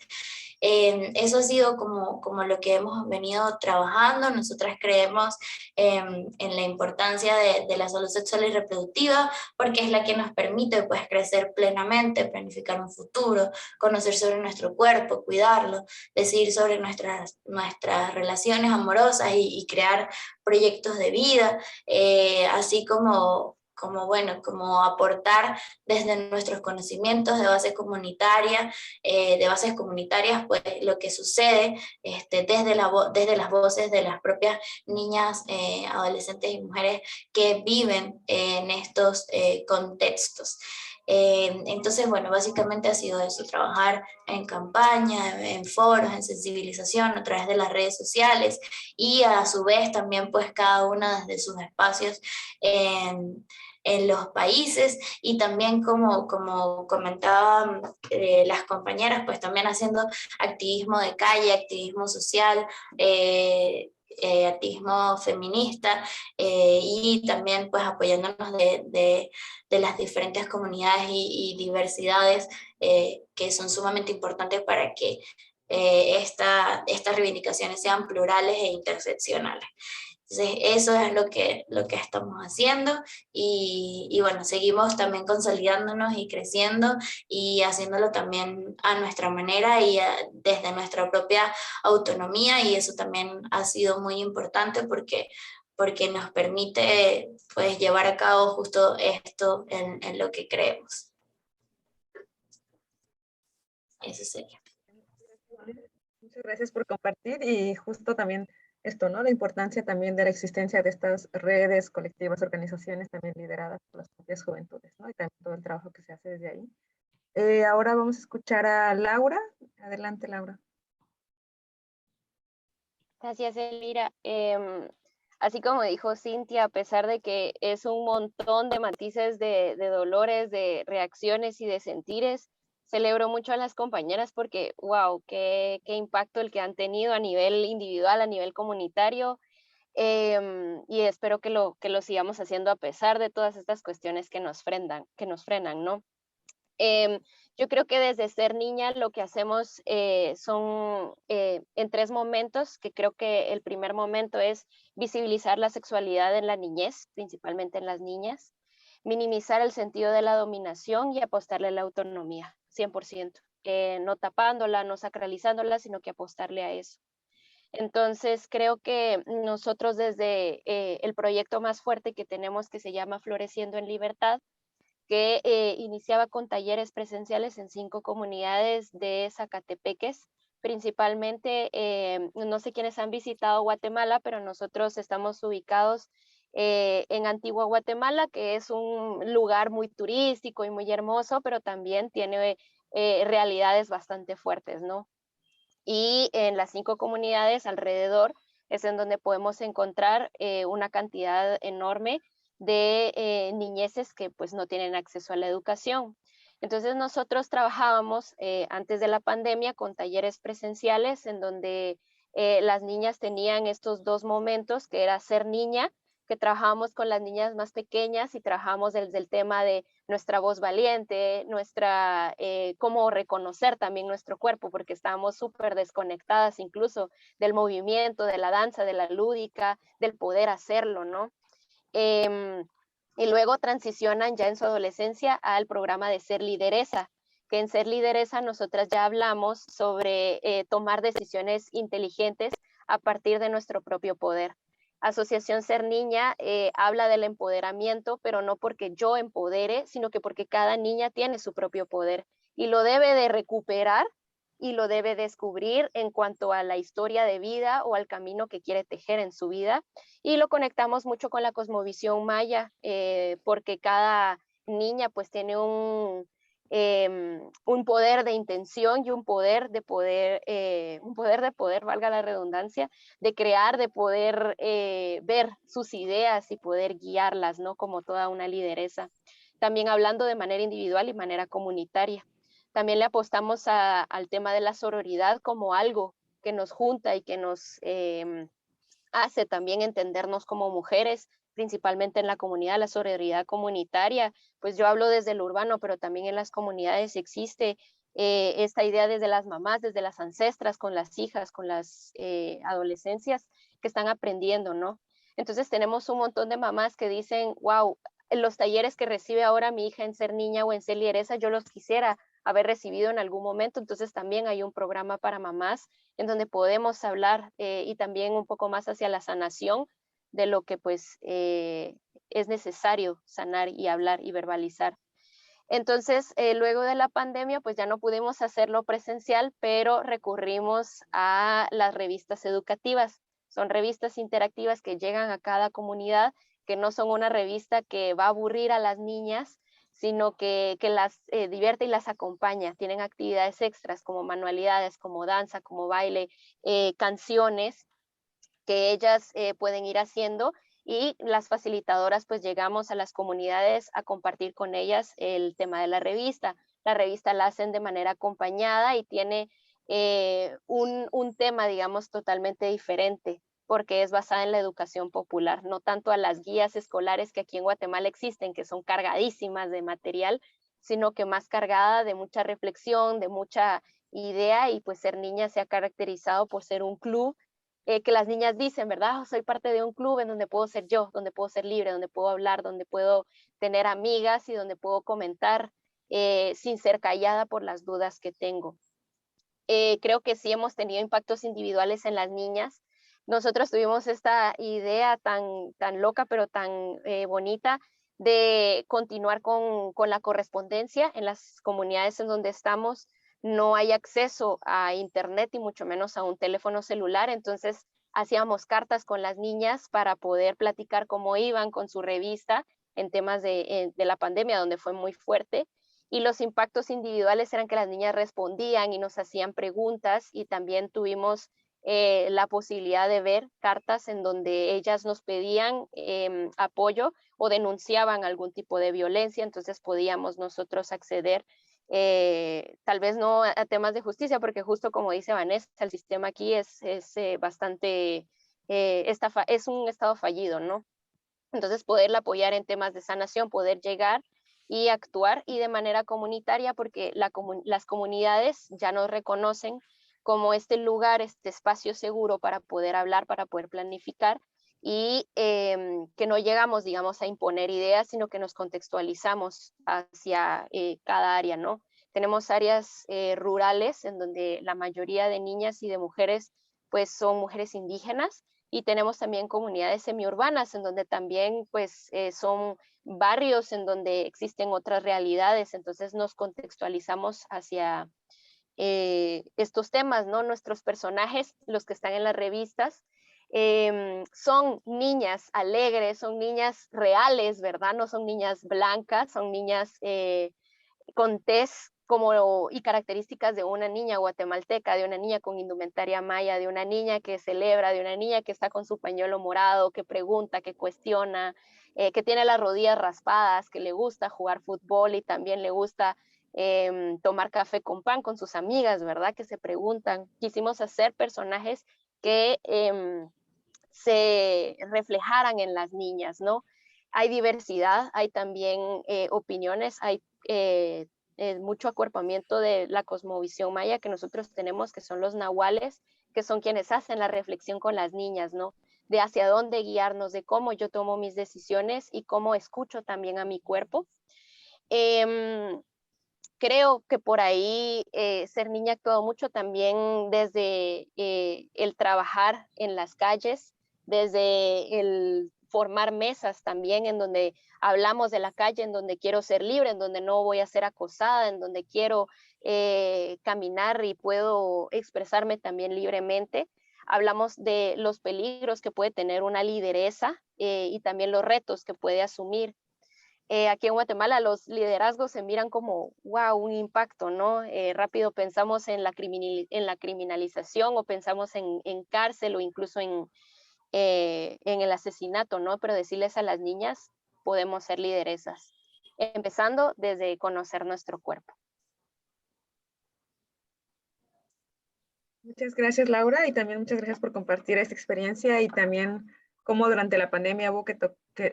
Speaker 2: Eso ha sido como lo que hemos venido trabajando. Nosotras creemos en la importancia de la salud sexual y reproductiva, porque es la que nos permite pues crecer plenamente, planificar un futuro, conocer sobre nuestro cuerpo, cuidarlo, decidir sobre nuestras relaciones amorosas y crear proyectos de vida, así como aportar desde nuestros conocimientos de base comunitaria, de bases comunitarias, pues lo que sucede desde las voces de las propias niñas, adolescentes y mujeres que viven en estos contextos. Entonces, bueno, básicamente ha sido eso, trabajar en campaña, en foros, en sensibilización a través de las redes sociales, y a su vez también pues cada una desde sus espacios en los países, y también como comentaban las compañeras, pues también haciendo activismo de calle, activismo social, activismo feminista, y también pues apoyándonos de las diferentes comunidades y diversidades que son sumamente importantes para que estas reivindicaciones sean plurales e interseccionales. Entonces, eso es lo que estamos haciendo, y bueno, seguimos también consolidándonos y creciendo y haciéndolo también a nuestra manera y desde nuestra propia autonomía, y eso también ha sido muy importante porque nos permite pues llevar a cabo justo esto en lo que creemos. Eso sería.
Speaker 1: Muchas gracias por compartir, y justo también esto, ¿no? La importancia también de la existencia de estas redes, colectivas, organizaciones también lideradas por las propias juventudes, ¿no? Y también todo el trabajo que se hace desde ahí. Ahora vamos a escuchar a Laura. Adelante, Laura.
Speaker 3: Gracias, Elvira. Así como dijo Cintia, a pesar de que es un montón de matices de dolores, de reacciones y de sentires, celebro mucho a las compañeras porque, wow, qué impacto el que han tenido a nivel individual, a nivel comunitario, y espero que lo sigamos haciendo a pesar de todas estas cuestiones que nos frenan, ¿no? Yo creo que desde ser niña lo que hacemos son en 3 momentos, que creo que el primer momento es visibilizar la sexualidad en la niñez, principalmente en las niñas, minimizar el sentido de la dominación y apostarle a la autonomía, 100%, no tapándola, no sacralizándola, sino que apostarle a eso. Entonces, creo que nosotros desde el proyecto más fuerte que tenemos, que se llama Floreciendo en Libertad, que iniciaba con talleres presenciales en 5 comunidades de Zacatepeques, principalmente, no sé quiénes han visitado Guatemala, pero nosotros estamos ubicados en Antigua Guatemala, que es un lugar muy turístico y muy hermoso, pero también tiene realidades bastante fuertes, ¿no? Y en las 5 comunidades alrededor es en donde podemos encontrar una cantidad enorme de niñeces que pues no tienen acceso a la educación. Entonces nosotros trabajábamos antes de la pandemia con talleres presenciales en donde las niñas tenían estos 2 momentos, que era ser niña, que trabajábamos con las niñas más pequeñas y trabajamos desde el tema de nuestra voz valiente, cómo reconocer también nuestro cuerpo, porque estábamos súper desconectadas incluso del movimiento, de la danza, de la lúdica, del poder hacerlo, ¿no? Y luego transicionan ya en su adolescencia al programa de Ser Lideresa, que en Ser Lideresa nosotras ya hablamos sobre tomar decisiones inteligentes a partir de nuestro propio poder. Asociación Ser Niña habla del empoderamiento, pero no porque yo empodere, sino que porque cada niña tiene su propio poder y lo debe de recuperar y lo debe descubrir en cuanto a la historia de vida o al camino que quiere tejer en su vida. Y lo conectamos mucho con la cosmovisión maya, porque cada niña pues tiene un poder de intención y un poder de poder, valga la redundancia, de crear, de poder ver sus ideas y poder guiarlas, ¿no? Como toda una lideresa. También hablando de manera individual y manera comunitaria. También le apostamos al tema de la sororidad como algo que nos junta y que nos hace también entendernos como mujeres, principalmente en la comunidad, la sororidad comunitaria. Pues yo hablo desde lo urbano, pero también en las comunidades existe esta idea desde las mamás, desde las ancestras, con las hijas, con las adolescencias que están aprendiendo, ¿no? Entonces tenemos un montón de mamás que dicen, wow, los talleres que recibe ahora mi hija en Ser Niña o en Ser Lideresa, yo los quisiera haber recibido en algún momento. Entonces también hay un programa para mamás en donde podemos hablar y también un poco más hacia la sanación de lo que pues es necesario sanar y hablar y verbalizar. Entonces, luego de la pandemia, pues ya no pudimos hacerlo presencial, pero recurrimos a las revistas educativas. Son revistas interactivas que llegan a cada comunidad, que no son una revista que va a aburrir a las niñas, sino que las divierte y las acompaña. Tienen actividades extras como manualidades, como danza, como baile, canciones que ellas pueden ir haciendo, y las facilitadoras pues llegamos a las comunidades a compartir con ellas el tema de la revista. La revista la hacen de manera acompañada y tiene un tema, digamos, totalmente diferente, porque es basada en la educación popular, no tanto a las guías escolares que aquí en Guatemala existen, que son cargadísimas de material, sino que más cargada de mucha reflexión, de mucha idea. Y pues Ser Niña se ha caracterizado por ser un club que las niñas dicen, ¿verdad? Oh, soy parte de un club en donde puedo ser yo, donde puedo ser libre, donde puedo hablar, donde puedo tener amigas y donde puedo comentar sin ser callada por las dudas que tengo. Creo que sí hemos tenido impactos individuales en las niñas. Nosotros tuvimos esta idea tan loca, pero tan bonita, de continuar con la correspondencia en las comunidades en donde estamos. No hay acceso a internet y mucho menos a un teléfono celular, entonces hacíamos cartas con las niñas para poder platicar cómo iban con su revista en temas de la pandemia, donde fue muy fuerte. Y los impactos individuales eran que las niñas respondían y nos hacían preguntas, y también tuvimos la posibilidad de ver cartas en donde ellas nos pedían apoyo o denunciaban algún tipo de violencia. Entonces podíamos nosotros acceder, tal vez no a temas de justicia, porque justo como dice Vanessa, el sistema aquí es bastante, es un estado fallido, ¿no? Entonces poderla apoyar en temas de sanación, poder llegar y actuar, y de manera comunitaria, porque las comunidades ya nos reconocen como este lugar, este espacio seguro para poder hablar, para poder planificar, y que no llegamos, digamos, a imponer ideas, sino que nos contextualizamos hacia cada área, ¿no? Tenemos áreas rurales en donde la mayoría de niñas y de mujeres pues son mujeres indígenas, y tenemos también comunidades semiurbanas en donde también pues son barrios en donde existen otras realidades. Entonces nos contextualizamos hacia estos temas, ¿no? Nuestros personajes, los que están en las revistas, son niñas alegres, son niñas reales, ¿verdad? No son niñas blancas, son niñas con tez como y características de una niña guatemalteca, de una niña con indumentaria maya, de una niña que celebra, de una niña que está con su pañuelo morado, que pregunta, que cuestiona, que tiene las rodillas raspadas, que le gusta jugar fútbol y también le gusta tomar café con pan con sus amigas, ¿verdad? Que se preguntan. Quisimos hacer personajes que se reflejaran en las niñas, ¿no? Hay diversidad, hay también opiniones, hay mucho acuerpamiento de la cosmovisión maya que nosotros tenemos, que son los nahuales, que son quienes hacen la reflexión con las niñas, ¿no? De hacia dónde guiarnos, de cómo yo tomo mis decisiones y cómo escucho también a mi cuerpo. Creo que por ahí Ser Niña ha actuado mucho también desde el trabajar en las calles, desde el formar mesas también en donde hablamos de la calle, en donde quiero ser libre, en donde no voy a ser acosada, en donde quiero caminar y puedo expresarme también libremente. Hablamos de los peligros que puede tener una lideresa y también los retos que puede asumir. Aquí en Guatemala los liderazgos se miran como, wow, un impacto, ¿no? Rápido pensamos en la criminalización o pensamos en cárcel o incluso en el asesinato, ¿no? Pero decirles a las niñas, podemos ser lideresas, empezando desde conocer nuestro cuerpo.
Speaker 1: Muchas gracias, Laura, y también muchas gracias por compartir esta experiencia y también cómo durante la pandemia hubo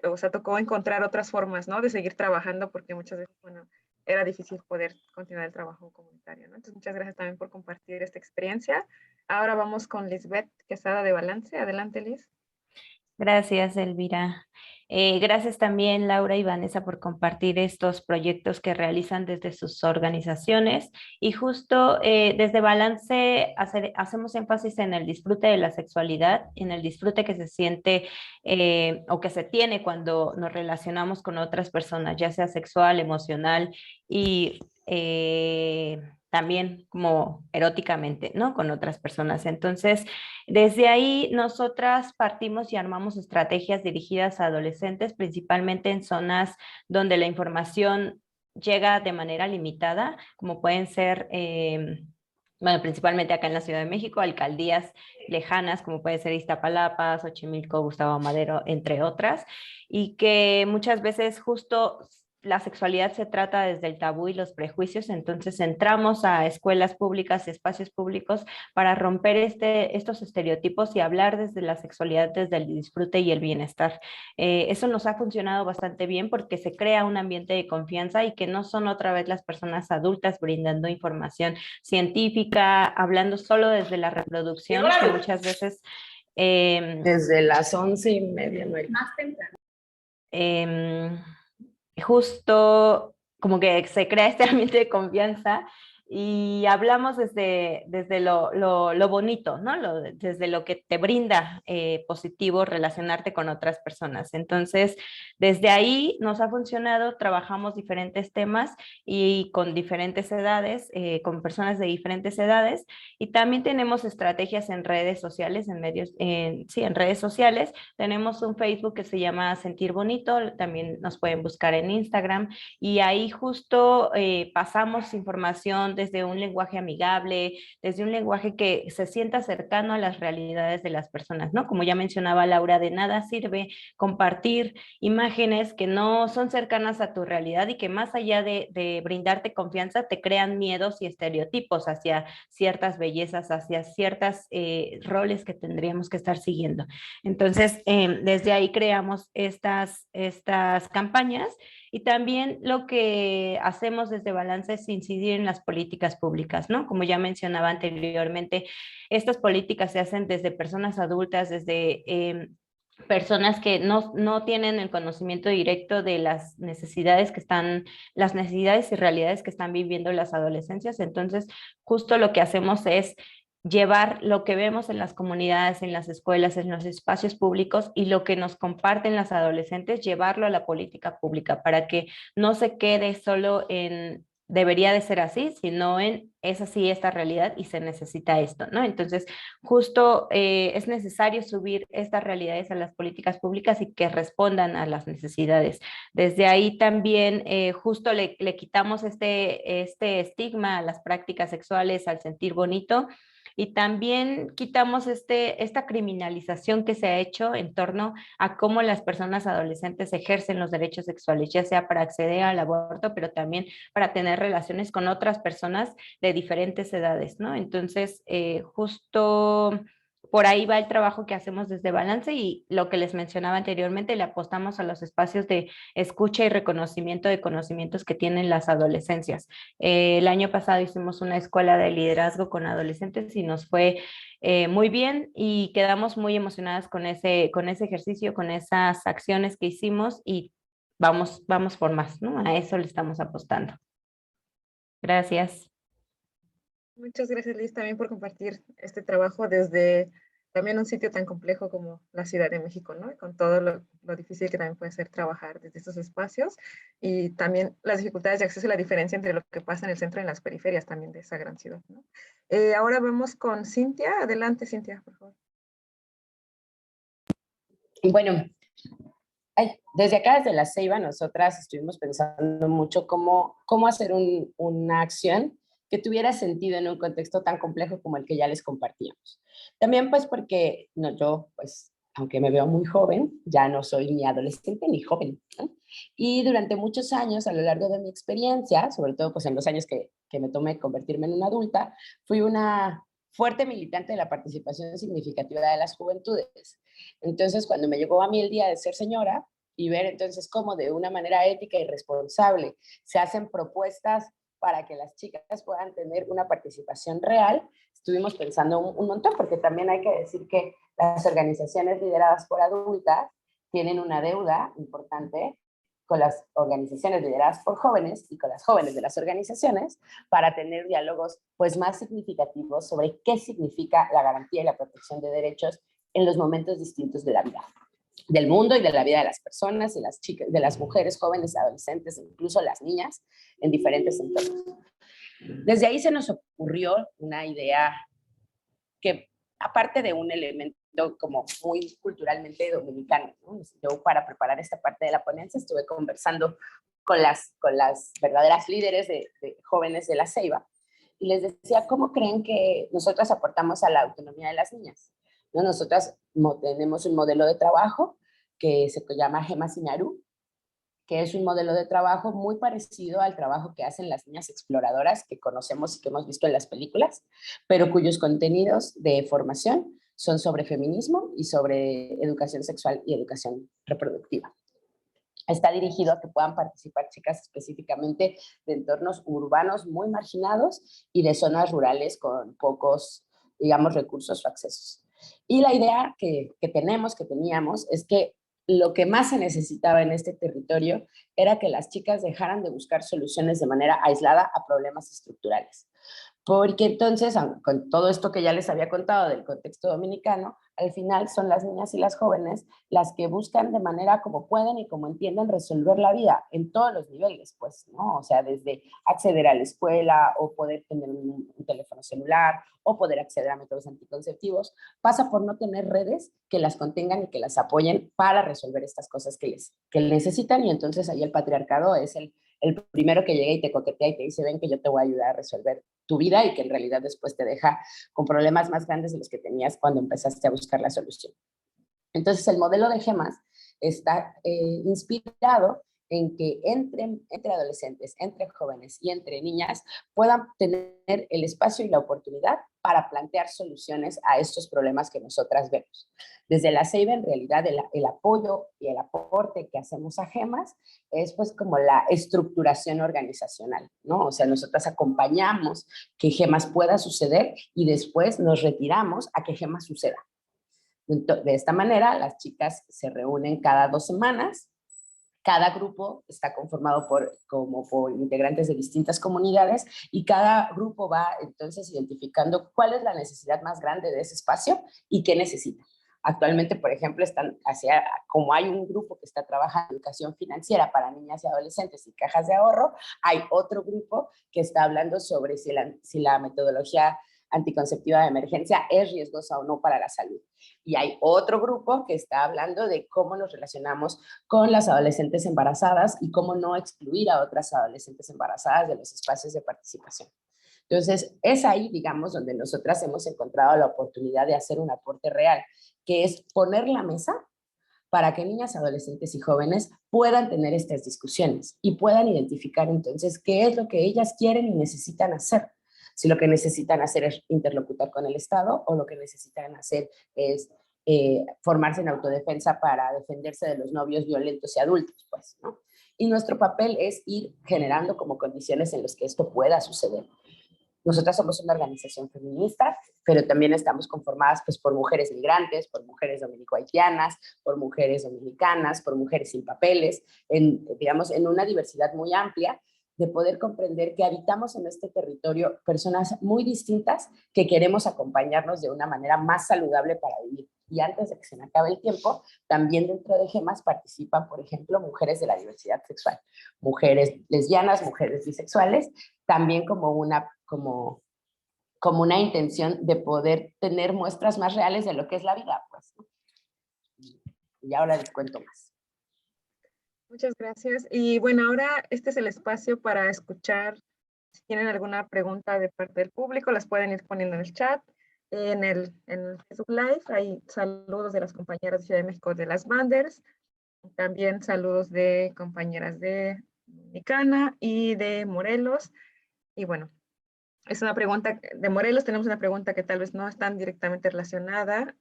Speaker 1: o sea, tocó encontrar otras formas, ¿no? De seguir trabajando porque muchas veces, bueno, era difícil poder continuar el trabajo comunitario, ¿no? Entonces, muchas gracias también por compartir esta experiencia. Ahora vamos con Lisbeth Quesada de Balance. Adelante, Liz.
Speaker 4: Gracias, Elvira. Gracias también, Laura y Vanessa, por compartir estos proyectos que realizan desde sus organizaciones. Y justo desde Balance hacemos énfasis en el disfrute de la sexualidad, en el disfrute que se siente o que se tiene cuando nos relacionamos con otras personas, ya sea sexual, emocional y también como eróticamente, ¿no? Con otras personas. Entonces, desde ahí nosotras partimos y armamos estrategias dirigidas a adolescentes, principalmente en zonas donde la información llega de manera limitada, como pueden ser, bueno, principalmente acá en la Ciudad de México, alcaldías lejanas, como puede ser Iztapalapa, Xochimilco, Gustavo Madero, entre otras, y que muchas veces justo la sexualidad se trata desde el tabú y los prejuicios, entonces entramos a escuelas públicas, espacios públicos para romper estos estereotipos y hablar desde la sexualidad, desde el disfrute y el bienestar. Eso nos ha funcionado bastante bien porque se crea un ambiente de confianza y que no son otra vez las personas adultas brindando información científica, hablando solo desde la reproducción, que muchas veces...
Speaker 5: Desde las 11:30, no hay más temprano.
Speaker 4: Justo como que se crea este ambiente de confianza y hablamos desde lo bonito, ¿no? Desde lo que te brinda positivo relacionarte con otras personas. Entonces, desde ahí nos ha funcionado, trabajamos diferentes temas y con diferentes edades, con personas de diferentes edades, y también tenemos estrategias en redes sociales, sí, en redes sociales. Tenemos un Facebook que se llama Sentir Bonito, también nos pueden buscar en Instagram, y ahí justo pasamos información desde un lenguaje amigable, desde un lenguaje que se sienta cercano a las realidades de las personas, ¿no? Como ya mencionaba Laura, de nada sirve compartir imágenes que no son cercanas a tu realidad y que más allá de brindarte confianza, te crean miedos y estereotipos hacia ciertas bellezas, hacia ciertos roles que tendríamos que estar siguiendo. Entonces, desde ahí creamos estas campañas. Y también lo que hacemos desde Balance es incidir en las políticas públicas, ¿no? Como ya mencionaba anteriormente, estas políticas se hacen desde personas adultas, desde personas que no tienen el conocimiento directo de las necesidades y realidades que están viviendo las adolescencias. Entonces, justo lo que hacemos es llevar lo que vemos en las comunidades, en las escuelas, en los espacios públicos y lo que nos comparten las adolescentes, llevarlo a la política pública para que no se quede solo en debería de ser así, sino en es así esta realidad y se necesita esto, ¿no? Entonces, justo es necesario subir estas realidades a las políticas públicas y que respondan a las necesidades. Desde ahí también justo le quitamos este estigma a las prácticas sexuales, al sentir bonito, y también quitamos esta criminalización que se ha hecho en torno a cómo las personas adolescentes ejercen los derechos sexuales, ya sea para acceder al aborto, pero también para tener relaciones con otras personas de diferentes edades, ¿no? Entonces, justo por ahí va el trabajo que hacemos desde Balance y lo que les mencionaba anteriormente, le apostamos a los espacios de escucha y reconocimiento de conocimientos que tienen las adolescencias. El año pasado hicimos una escuela de liderazgo con adolescentes y nos fue muy bien y quedamos muy emocionadas con ese ejercicio, con esas acciones que hicimos y vamos por más, ¿no? A eso le estamos apostando. Gracias.
Speaker 1: Muchas gracias, Liz, también por compartir este trabajo desde también un sitio tan complejo como la Ciudad de México, ¿no? Con todo lo difícil que también puede ser trabajar desde estos espacios y también las dificultades de acceso y la diferencia entre lo que pasa en el centro y en las periferias también de esa gran ciudad, ¿no? Ahora vamos con Cintia. Adelante, Cintia, por favor.
Speaker 5: Bueno, desde acá, desde La Ceiba, nosotras estuvimos pensando mucho cómo hacer una acción que tuviera sentido en un contexto tan complejo como el que ya les compartíamos. También pues porque yo, pues, aunque me veo muy joven, ya no soy ni adolescente ni joven, ¿no? Y durante muchos años, a lo largo de mi experiencia, sobre todo pues en los años que me tomé convertirme en una adulta, fui una fuerte militante de la participación significativa de las juventudes. Entonces, cuando me llegó a mí el día de ser señora y ver entonces cómo de una manera ética y responsable se hacen propuestas para que las chicas puedan tener una participación real, estuvimos pensando un montón, porque también hay que decir que las organizaciones lideradas por adultas tienen una deuda importante con las organizaciones lideradas por jóvenes y con las jóvenes de las organizaciones para tener diálogos pues más significativos sobre qué significa la garantía y la protección de derechos en los momentos distintos de la vida, del mundo y de la vida de las personas, de las chicas, de las mujeres, jóvenes, adolescentes, incluso las niñas, en diferentes entornos. Desde ahí se nos ocurrió una idea que, aparte de un elemento como muy culturalmente dominicano, ¿no? Yo, para preparar esta parte de la ponencia, estuve conversando con las verdaderas líderes de jóvenes de La Ceiba y les decía, ¿cómo creen que nosotras aportamos a la autonomía de las niñas? ¿No? Nosotras tenemos un modelo de trabajo que se llama Gemas Iñarú, que es un modelo de trabajo muy parecido al trabajo que hacen las niñas exploradoras que conocemos y que hemos visto en las películas, pero cuyos contenidos de formación son sobre feminismo y sobre educación sexual y educación reproductiva. Está dirigido a que puedan participar chicas específicamente de entornos urbanos muy marginados y de zonas rurales con pocos, digamos, recursos o accesos. Y la idea que teníamos, es que lo que más se necesitaba en este territorio era que las chicas dejaran de buscar soluciones de manera aislada a problemas estructurales. Porque entonces, con todo esto que ya les había contado del contexto dominicano, al final son las niñas y las jóvenes las que buscan de manera como pueden y como entienden resolver la vida en todos los niveles, pues, ¿no? O sea, desde acceder a la escuela o poder tener un teléfono celular o poder acceder a métodos anticonceptivos, pasa por no tener redes que las contengan y que las apoyen para resolver estas cosas que necesitan, y entonces ahí el patriarcado es el primero que llega y te coquetea y te dice, ven que yo te voy a ayudar a resolver tu vida, y que en realidad después te deja con problemas más grandes de los que tenías cuando empezaste a buscar la solución. Entonces el modelo de Gemas está inspirado en que entre adolescentes, entre jóvenes y entre niñas puedan tener el espacio y la oportunidad para plantear soluciones a estos problemas que nosotras vemos. Desde La Ceiba, en realidad, el apoyo y el aporte que hacemos a Gemas es pues como la estructuración organizacional, ¿no? O sea, nosotras acompañamos que Gemas pueda suceder y después nos retiramos a que Gemas suceda. De esta manera, las chicas se reúnen cada 2 semanas. Cada grupo está conformado por integrantes de distintas comunidades, y cada grupo va entonces identificando cuál es la necesidad más grande de ese espacio y qué necesita. Actualmente, por ejemplo, como hay un grupo que está trabajando en educación financiera para niñas y adolescentes y cajas de ahorro, hay otro grupo que está hablando sobre si la metodología anticonceptiva de emergencia es riesgosa o no para la salud. Y hay otro grupo que está hablando de cómo nos relacionamos con las adolescentes embarazadas y cómo no excluir a otras adolescentes embarazadas de los espacios de participación. Entonces, es ahí, digamos, donde nosotras hemos encontrado la oportunidad de hacer un aporte real, que es poner la mesa para que niñas, adolescentes y jóvenes puedan tener estas discusiones y puedan identificar entonces qué es lo que ellas quieren y necesitan hacer. Si lo que necesitan hacer es interlocutar con el Estado, o lo que necesitan hacer es formarse en autodefensa para defenderse de los novios violentos y adultos, pues, ¿no? Y nuestro papel es ir generando como condiciones en las que esto pueda suceder. Nosotras somos una organización feminista, pero también estamos conformadas pues, por mujeres migrantes, por mujeres dominico-haitianas, por mujeres dominicanas, por mujeres sin papeles, digamos, en una diversidad muy amplia, de poder comprender que habitamos en este territorio personas muy distintas que queremos acompañarnos de una manera más saludable para vivir. Y antes de que se me acabe el tiempo, también dentro de GEMAS participan, por ejemplo, mujeres de la diversidad sexual, mujeres lesbianas, mujeres bisexuales, también como una intención de poder tener muestras más reales de lo que es la vida, pues. Y ahora les cuento más.
Speaker 1: Muchas gracias. Y bueno, ahora este es el espacio para escuchar. Si tienen alguna pregunta de parte del público, las pueden ir poniendo en el chat. En el Facebook Live hay saludos de las compañeras de Ciudad de México de las Banders. También saludos de compañeras de Dominicana y de Morelos. Y bueno, es una pregunta de Morelos. Tenemos una pregunta que tal vez no es tan directamente relacionada,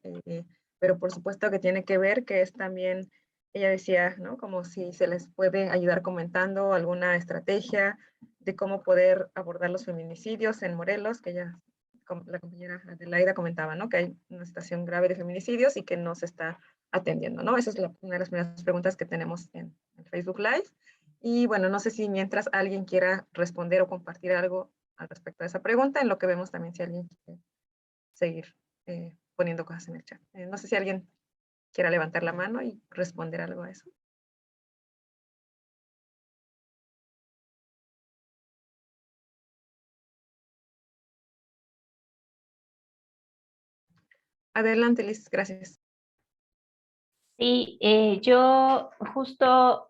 Speaker 1: pero por supuesto que tiene que ver, que es también, ella decía, ¿no? Como si se les puede ayudar comentando alguna estrategia de cómo poder abordar los feminicidios en Morelos, que ya la compañera Adelaida comentaba, ¿no? Que hay una situación grave de feminicidios y que no se está atendiendo, ¿no? Esa es una de las primeras preguntas que tenemos en Facebook Live. Y bueno, no sé si mientras alguien quiera responder o compartir algo al respecto de esa pregunta, en lo que vemos también si alguien quiere seguir poniendo cosas en el chat. No sé si alguien quiera levantar la mano y responder algo a eso. Adelante, Liz, gracias.
Speaker 4: Sí, yo justo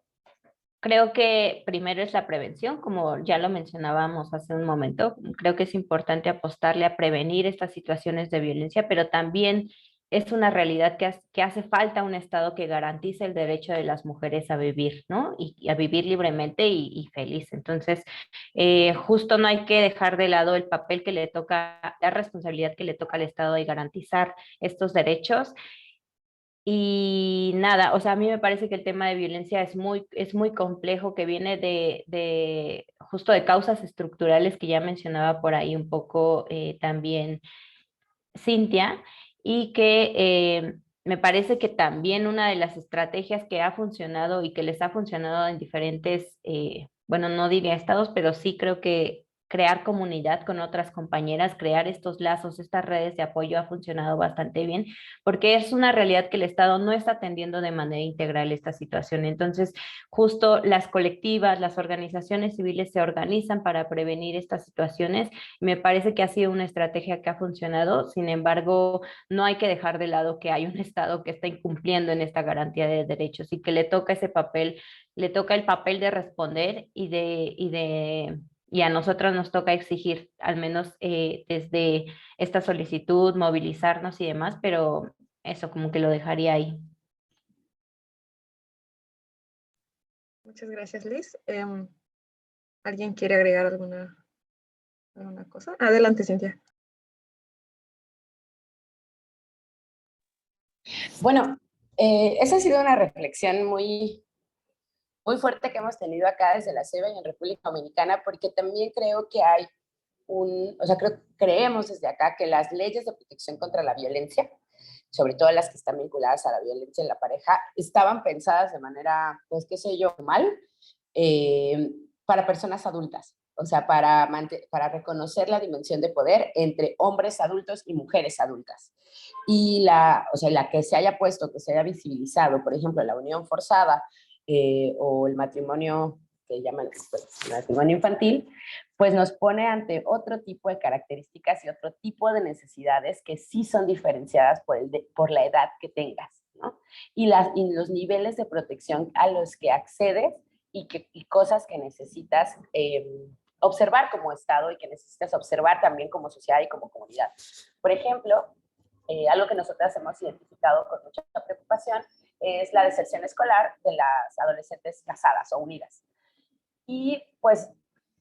Speaker 4: creo que primero es la prevención, como ya lo mencionábamos hace un momento. Creo que es importante apostarle a prevenir estas situaciones de violencia, pero también es una realidad que hace falta un Estado que garantice el derecho de las mujeres a vivir, ¿no? Y a vivir libremente y feliz. Entonces, justo no hay que dejar de lado el papel que le toca, la responsabilidad que le toca al Estado de garantizar estos derechos. Y nada, o sea, a mí me parece que el tema de violencia es muy complejo, que viene de justo de causas estructurales que ya mencionaba por ahí un poco también Cintia, y que me parece que también una de las estrategias que ha funcionado y que les ha funcionado en diferentes, bueno, no diría estados, pero sí creo que crear comunidad con otras compañeras, crear estos lazos, estas redes de apoyo ha funcionado bastante bien, porque es una realidad que el Estado no está atendiendo de manera integral esta situación. Entonces, justo las colectivas, las organizaciones civiles se organizan para prevenir estas situaciones. Me parece que ha sido una estrategia que ha funcionado. Sin embargo, no hay que dejar de lado que hay un Estado que está incumpliendo en esta garantía de derechos y que le toca ese papel, le toca el papel de responder y a nosotras nos toca exigir, al menos desde esta solicitud, movilizarnos y demás, pero eso como que lo dejaría ahí.
Speaker 1: Muchas gracias, Liz. ¿Alguien quiere agregar alguna cosa? Adelante, Cintia.
Speaker 5: Bueno, esa ha sido una reflexión muy fuerte que hemos tenido acá desde la CEBA y en República Dominicana, porque también creo que hay creemos desde acá que las leyes de protección contra la violencia, sobre todo las que están vinculadas a la violencia en la pareja, estaban pensadas de manera, pues qué sé yo, mal, para personas adultas. O sea, para reconocer la dimensión de poder entre hombres adultos y mujeres adultas. Y la que se haya puesto, que se haya visibilizado, por ejemplo, la unión forzada o el matrimonio que llaman el matrimonio infantil, pues nos pone ante otro tipo de características y otro tipo de necesidades que sí son diferenciadas por la edad que tengas, ¿no? Y los niveles de protección a los que accedes y cosas que necesitas observar como Estado y que necesitas observar también como sociedad y como comunidad. Por ejemplo, algo que nosotras hemos identificado con mucha preocupación es la deserción escolar de las adolescentes casadas o unidas. Y pues,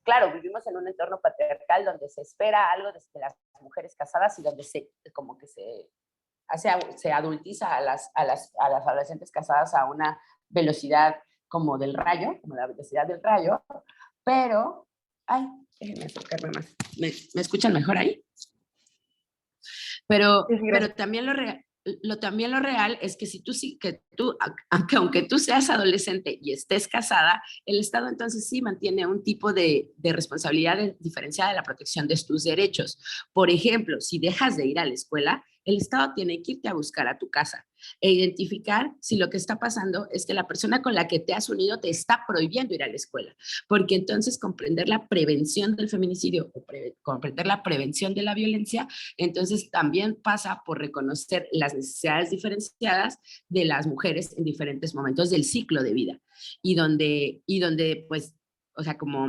Speaker 5: claro, vivimos en un entorno patriarcal donde se espera algo de las mujeres casadas y donde se adultiza a las adolescentes casadas a una velocidad como del rayo, como la velocidad del rayo, pero, déjenme acercarme más. ¿Me escuchan mejor ahí? Pero también también lo real es que si tú sí, que tú, aunque tú seas adolescente y estés casada, el Estado entonces sí mantiene un tipo de responsabilidad diferenciada de la protección de tus derechos. Por ejemplo, si dejas de ir a la escuela, el Estado tiene que irte a buscar a tu casa e identificar si lo que está pasando es que la persona con la que te has unido te está prohibiendo ir a la escuela, porque entonces comprender la prevención del feminicidio o comprender la prevención de la violencia, entonces también pasa por reconocer las necesidades diferenciadas de las mujeres en diferentes momentos del ciclo de vida y donde pues, o sea, como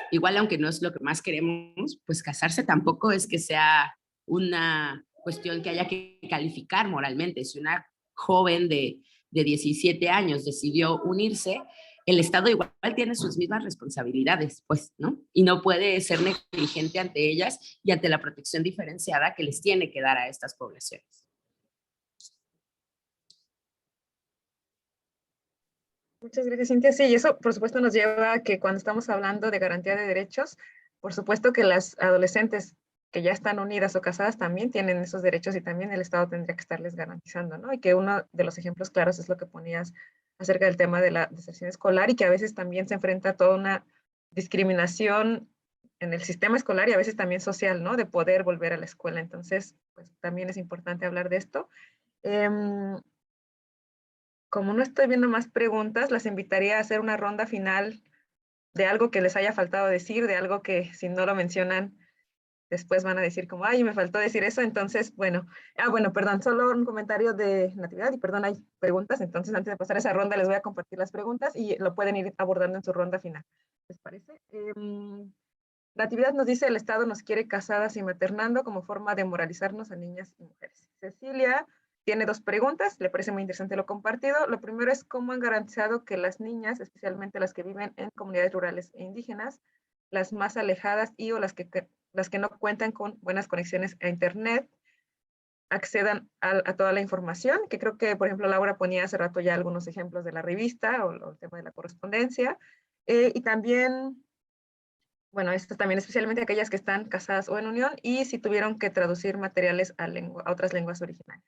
Speaker 5: igual aunque no es lo que más queremos, pues casarse tampoco es que sea una cuestión que haya que calificar moralmente. Si una joven de 17 años decidió unirse, el Estado igual tiene sus mismas responsabilidades, pues, ¿no? Y no puede ser negligente ante ellas y ante la protección diferenciada que les tiene que dar a estas poblaciones.
Speaker 1: Muchas gracias, Cintia. Sí, y eso, por supuesto, nos lleva a que cuando estamos hablando de garantía de derechos, por supuesto que las adolescentes que ya están unidas o casadas también tienen esos derechos y también el Estado tendría que estarles garantizando, ¿no? Y que uno de los ejemplos claros es lo que ponías acerca del tema de la deserción escolar y que a veces también se enfrenta a toda una discriminación en el sistema escolar y a veces también social, ¿no? De poder volver a la escuela. Entonces, pues también es importante hablar de esto. Como no estoy viendo más preguntas, las invitaría a hacer una ronda final de algo que les haya faltado decir, de algo que si no lo mencionan, después van a decir como, ay, me faltó decir eso. Entonces, bueno, perdón, solo un comentario de Natividad y perdón, hay preguntas. Entonces, antes de pasar esa ronda, les voy a compartir las preguntas y lo pueden ir abordando en su ronda final. ¿Les parece? Natividad nos dice, el Estado nos quiere casadas y maternando como forma de moralizarnos a niñas y mujeres. Cecilia tiene dos preguntas, le parece muy interesante lo compartido. Lo primero es cómo han garantizado que las niñas, especialmente las que viven en comunidades rurales e indígenas, las más alejadas y o las que no cuentan con buenas conexiones a Internet, accedan a toda la información, que creo que, por ejemplo, Laura ponía hace rato ya algunos ejemplos de la revista o el tema de la correspondencia. Y también, bueno, esto también especialmente aquellas que están casadas o en unión y si tuvieron que traducir materiales a otras lenguas originales.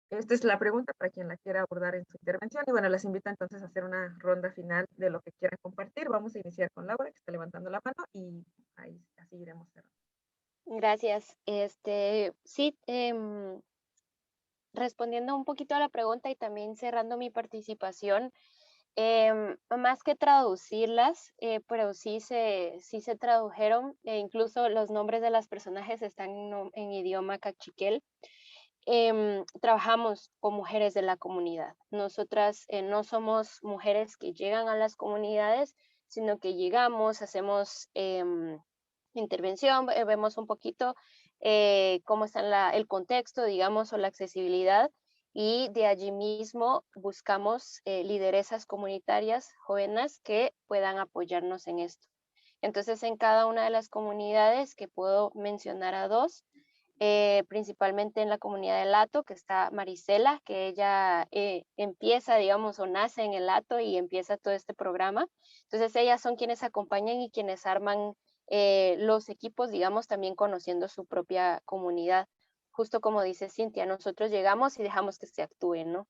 Speaker 1: Esta es la pregunta para quien la quiera abordar en su intervención. Y bueno, les invito entonces a hacer una ronda final de lo que quieran compartir. Vamos a iniciar con Laura, que está levantando la mano, y ahí así iremos cerrando.
Speaker 3: Gracias. Sí, respondiendo un poquito a la pregunta y también cerrando mi participación, más que traducirlas, pero sí se tradujeron, e incluso los nombres de las personajes están en idioma cachiquel. Trabajamos con mujeres de la comunidad. Nosotras no somos mujeres que llegan a las comunidades, sino que llegamos, hacemos intervención, vemos un poquito cómo está el contexto, digamos, o la accesibilidad, y de allí mismo buscamos lideresas comunitarias jóvenes que puedan apoyarnos en esto. Entonces, en cada una de las comunidades, que puedo mencionar a dos, principalmente en la comunidad de Lato, que está Marisela, que ella empieza, digamos, o nace en el Lato y empieza todo este programa. Entonces, ellas son quienes acompañan y quienes arman los equipos, digamos, también conociendo su propia comunidad. Justo como dice Cintia, nosotros llegamos y dejamos que se actúe, ¿no?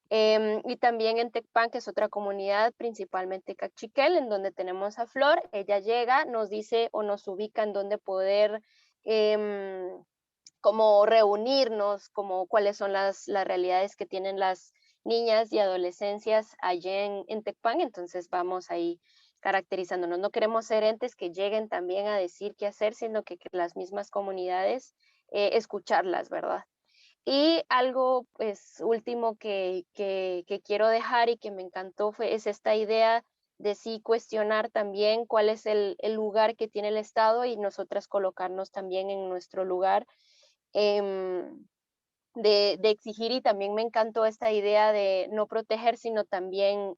Speaker 3: Y también en Tecpan, que es otra comunidad, principalmente cachiquel, en donde tenemos a Flor. Ella llega, nos dice o nos ubica en dónde poder como reunirnos, como cuáles son las realidades que tienen las niñas y adolescencias allá en Tecpan. Entonces vamos ahí caracterizándonos. No queremos ser entes que lleguen también a decir qué hacer, sino que las mismas comunidades escucharlas, ¿verdad? Y algo, pues, último que quiero dejar y que me encantó es esta idea de sí cuestionar también cuál es el lugar que tiene el Estado y nosotras colocarnos también en nuestro lugar, de exigir. Y también me encantó esta idea de no proteger, sino también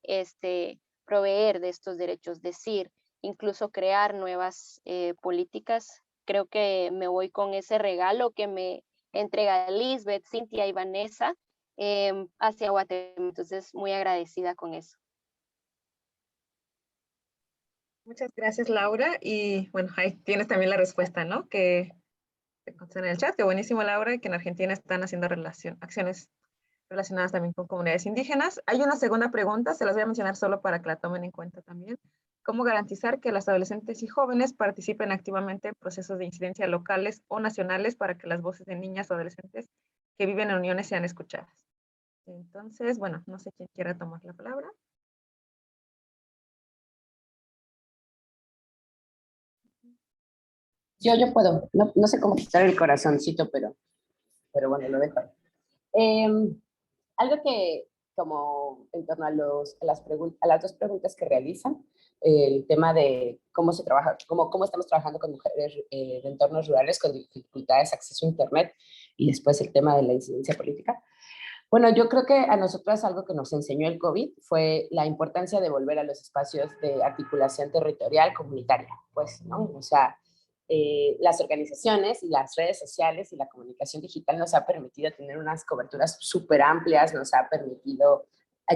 Speaker 3: proveer de estos derechos, decir, incluso crear nuevas políticas. Creo que me voy con ese regalo que me entrega Lisbeth, Cintia y Vanessa hacia Guatemala. Entonces, muy agradecida con eso.
Speaker 1: Muchas gracias, Laura. Y bueno, ahí tienes también la respuesta, ¿no? Que En el chat, que buenísimo, Laura, que en Argentina están haciendo acciones relacionadas también con comunidades indígenas. Hay una segunda pregunta, se las voy a mencionar solo para que la tomen en cuenta también. ¿Cómo garantizar que las adolescentes y jóvenes participen activamente en procesos de incidencia locales o nacionales para que las voces de niñas o adolescentes que viven en uniones sean escuchadas? Entonces, bueno, no sé quién quiera tomar la palabra.
Speaker 5: Yo puedo, no sé cómo quitar el corazoncito, pero bueno, lo dejo. Algo que, como en torno a las dos preguntas que realizan, el tema de cómo se trabaja, cómo estamos trabajando con mujeres de entornos rurales con dificultades de acceso a Internet, y después el tema de la incidencia política. Bueno, yo creo que a nosotras algo que nos enseñó el COVID fue la importancia de volver a los espacios de articulación territorial comunitaria, pues, ¿no? O sea, las organizaciones y las redes sociales y la comunicación digital nos ha permitido tener unas coberturas súper amplias, nos ha permitido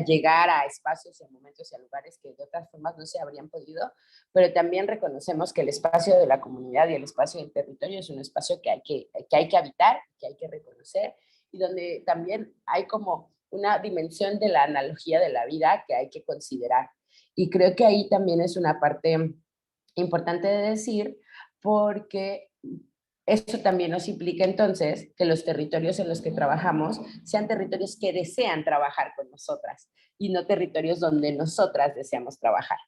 Speaker 5: llegar a espacios y a momentos y a lugares que de otras formas no se habrían podido, pero también reconocemos que el espacio de la comunidad y el espacio del territorio es un espacio que hay que habitar, que hay que reconocer, y donde también hay como una dimensión de la analogía de la vida que hay que considerar. Y creo que ahí también es una parte importante de decir, porque eso también nos implica entonces que los territorios en los que trabajamos sean territorios que desean trabajar con nosotras y no territorios donde nosotras deseamos trabajar.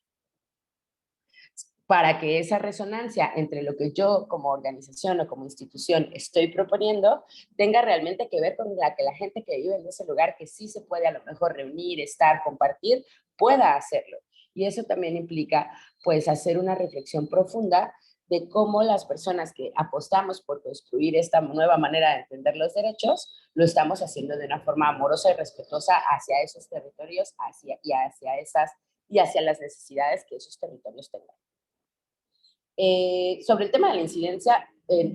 Speaker 5: Para que esa resonancia entre lo que yo como organización o como institución estoy proponiendo tenga realmente que ver con la que la gente que vive en ese lugar, que sí se puede a lo mejor reunir, estar, compartir, pueda hacerlo. Y eso también implica pues hacer una reflexión profunda de cómo las personas que apostamos por construir esta nueva manera de entender los derechos, lo estamos haciendo de una forma amorosa y respetuosa hacia esos territorios y hacia las necesidades que esos territorios tengan. Sobre el tema de la incidencia,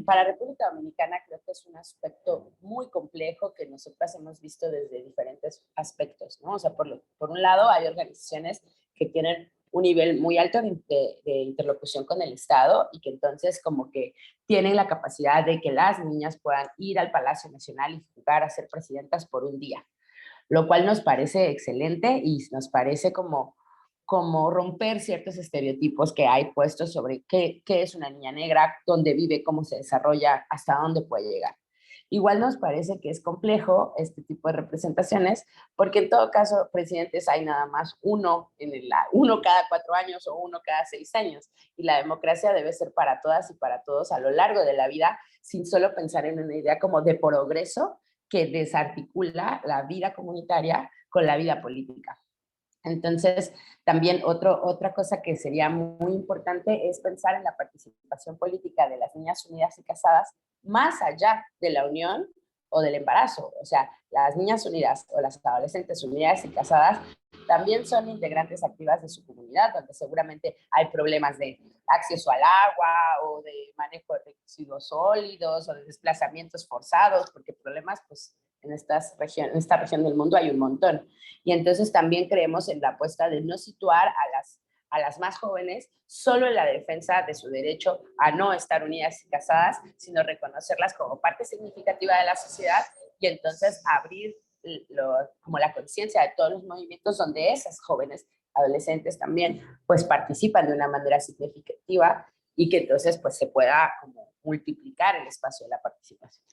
Speaker 5: para República Dominicana creo que es un aspecto muy complejo que nosotras hemos visto desde diferentes aspectos, ¿no? O sea, por un lado hay organizaciones que tienen un nivel muy alto de interlocución con el Estado y que entonces como que tienen la capacidad de que las niñas puedan ir al Palacio Nacional y jugar a ser presidentas por un día, lo cual nos parece excelente y nos parece como romper ciertos estereotipos que hay puestos sobre qué es una niña negra, dónde vive, cómo se desarrolla, hasta dónde puede llegar. Igual nos parece que es complejo este tipo de representaciones, porque en todo caso, presidentes hay nada más uno cada 4 años o uno cada 6 años, y la democracia debe ser para todas y para todos a lo largo de la vida, sin solo pensar en una idea como de progreso que desarticula la vida comunitaria con la vida política. Entonces, también otra cosa que sería muy importante es pensar en la participación política de las niñas unidas y casadas más allá de la unión o del embarazo. O sea, las niñas unidas o las adolescentes unidas y casadas también son integrantes activas de su comunidad, donde seguramente hay problemas de acceso al agua o de manejo de residuos sólidos o de desplazamientos forzados, porque problemas, pues, en esta región del mundo hay un montón. Y entonces también creemos en la apuesta de no situar a las más jóvenes solo en la defensa de su derecho a no estar unidas y casadas, sino reconocerlas como parte significativa de la sociedad y entonces abrir como la conciencia de todos los movimientos donde esas jóvenes adolescentes también pues participan de una manera significativa y que entonces pues se pueda como multiplicar el espacio de la participación.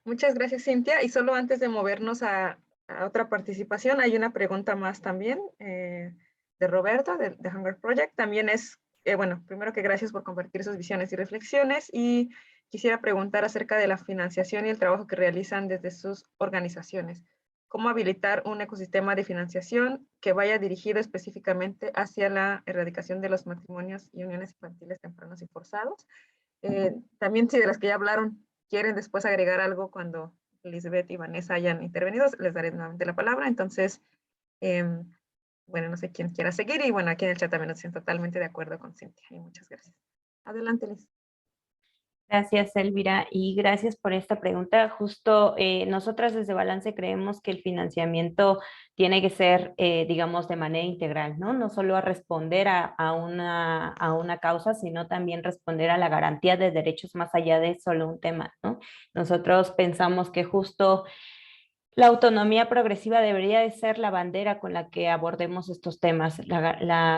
Speaker 1: Muchas gracias, Cintia. Y solo antes de movernos a otra participación, hay una pregunta más también de Roberto, de Hunger Project. También es, bueno, primero que gracias por compartir sus visiones y reflexiones. Y quisiera preguntar acerca de la financiación y el trabajo que realizan desde sus organizaciones. ¿Cómo habilitar un ecosistema de financiación que vaya dirigido específicamente hacia la erradicación de los matrimonios y uniones infantiles tempranos y forzados? También, si de las que ya hablaron, quieren después agregar algo cuando Lisbeth y Vanessa hayan intervenido, les daré nuevamente la palabra. Entonces, bueno, no sé quién quiera seguir y bueno, aquí en el chat también nos siento totalmente de acuerdo con Cintia y muchas gracias. Adelante, Liz.
Speaker 4: Gracias, Elvira, y gracias por esta pregunta. Justo nosotras desde Balance creemos que el financiamiento tiene que ser, digamos, de manera integral, ¿no? No solo a responder a una causa, sino también responder a la garantía de derechos más allá de solo un tema, ¿no? Nosotros pensamos que justo la autonomía progresiva debería de ser la bandera con la que abordemos estos temas,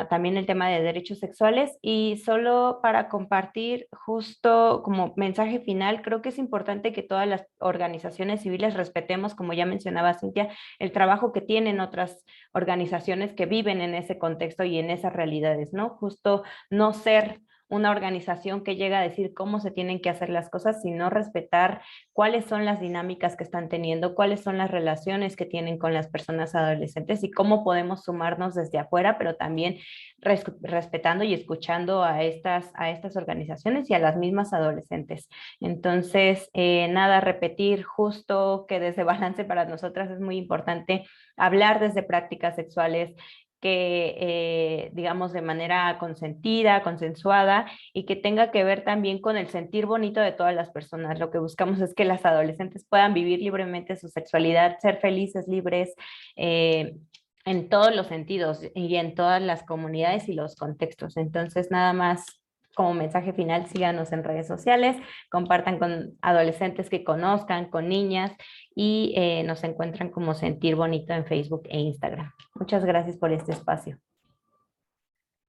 Speaker 4: también el tema de derechos sexuales. Y solo para compartir justo como mensaje final, creo que es importante que todas las organizaciones civiles respetemos, como ya mencionaba Cintia, el trabajo que tienen otras organizaciones que viven en ese contexto y en esas realidades, ¿no? Justo no ser una organización que llega a decir cómo se tienen que hacer las cosas, sino respetar cuáles son las dinámicas que están teniendo, cuáles son las relaciones que tienen con las personas adolescentes y cómo podemos sumarnos desde afuera, pero también respetando y escuchando a estas organizaciones y a las mismas adolescentes. Entonces, nada, repetir justo que desde Balance para nosotras es muy importante hablar desde prácticas sexuales que, digamos, de manera consentida, consensuada y que tenga que ver también con el sentir bonito de todas las personas. Lo que buscamos es que las adolescentes puedan vivir libremente su sexualidad, ser felices, libres, en todos los sentidos y en todas las comunidades y los contextos. Entonces, nada más como mensaje final, síganos en redes sociales, compartan con adolescentes que conozcan, con niñas y nos encuentran como Sentir Bonito en Facebook e Instagram. Muchas gracias por este espacio.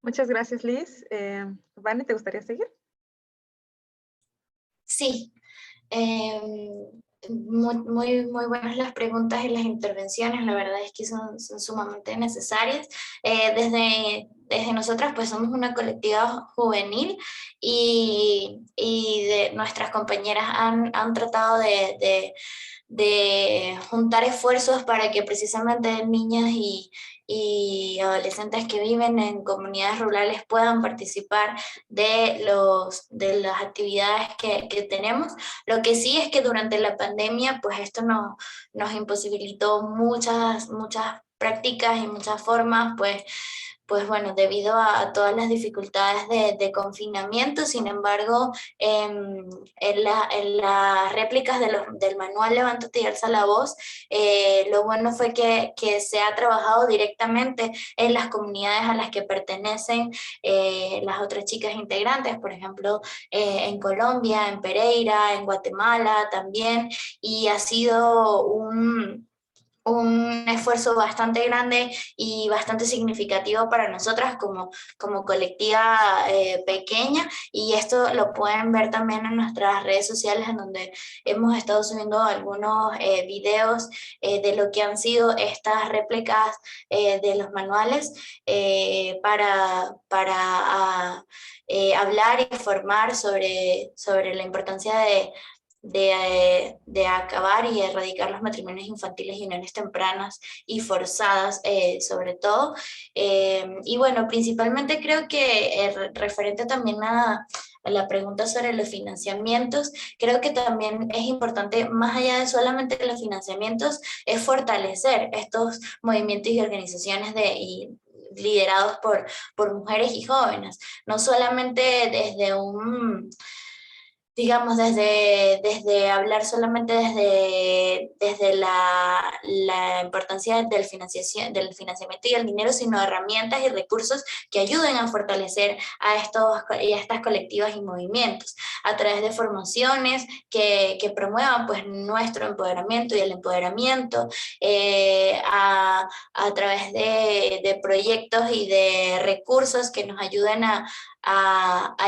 Speaker 1: Muchas gracias, Liz. Vane, ¿te gustaría seguir?
Speaker 2: Sí, muy buenas las preguntas y las intervenciones, la verdad es que son sumamente necesarias. Desde nosotras pues somos una colectiva juvenil y de nuestras compañeras han tratado de juntar esfuerzos para que precisamente niñas y adolescentes que viven en comunidades rurales puedan participar de las actividades que tenemos. Lo que sí es que durante la pandemia, pues esto nos imposibilitó muchas prácticas y muchas formas, pues bueno, debido a todas las dificultades de confinamiento. Sin embargo, en las réplicas del manual Levántate y alza la voz, lo bueno fue que se ha trabajado directamente en las comunidades a las que pertenecen las otras chicas integrantes, por ejemplo, en Colombia, en Pereira, en Guatemala también, y ha sido un esfuerzo bastante grande y bastante significativo para nosotras como colectiva pequeña, y esto lo pueden ver también en nuestras redes sociales, en donde hemos estado subiendo algunos videos de lo que han sido estas réplicas de los manuales para hablar y formar sobre la importancia de acabar y erradicar los matrimonios infantiles y uniones tempranas y forzadas, sobre todo. Y bueno, principalmente creo que referente también a la pregunta sobre los financiamientos, creo que también es importante, más allá de solamente los financiamientos, es fortalecer estos movimientos y organizaciones liderados por mujeres y jóvenes, no solamente digamos, desde hablar solamente desde la importancia del financiamiento y el dinero, sino herramientas y recursos que ayuden a fortalecer a estas colectivas y movimientos, a través de formaciones que promuevan pues nuestro empoderamiento y el empoderamiento, a través de proyectos y de recursos que nos ayuden a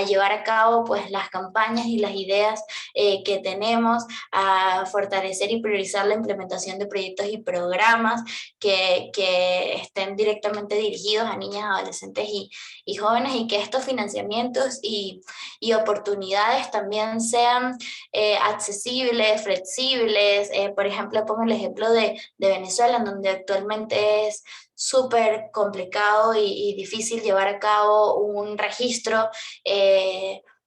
Speaker 2: llevar a cabo pues las campañas y las ideas que tenemos, a fortalecer y priorizar la implementación de proyectos y programas que estén directamente dirigidos a niñas, adolescentes y jóvenes, y que estos financiamientos y oportunidades también sean accesibles, flexibles. Por ejemplo, pongo el ejemplo de Venezuela, en donde actualmente es súper complicado y difícil llevar a cabo un registro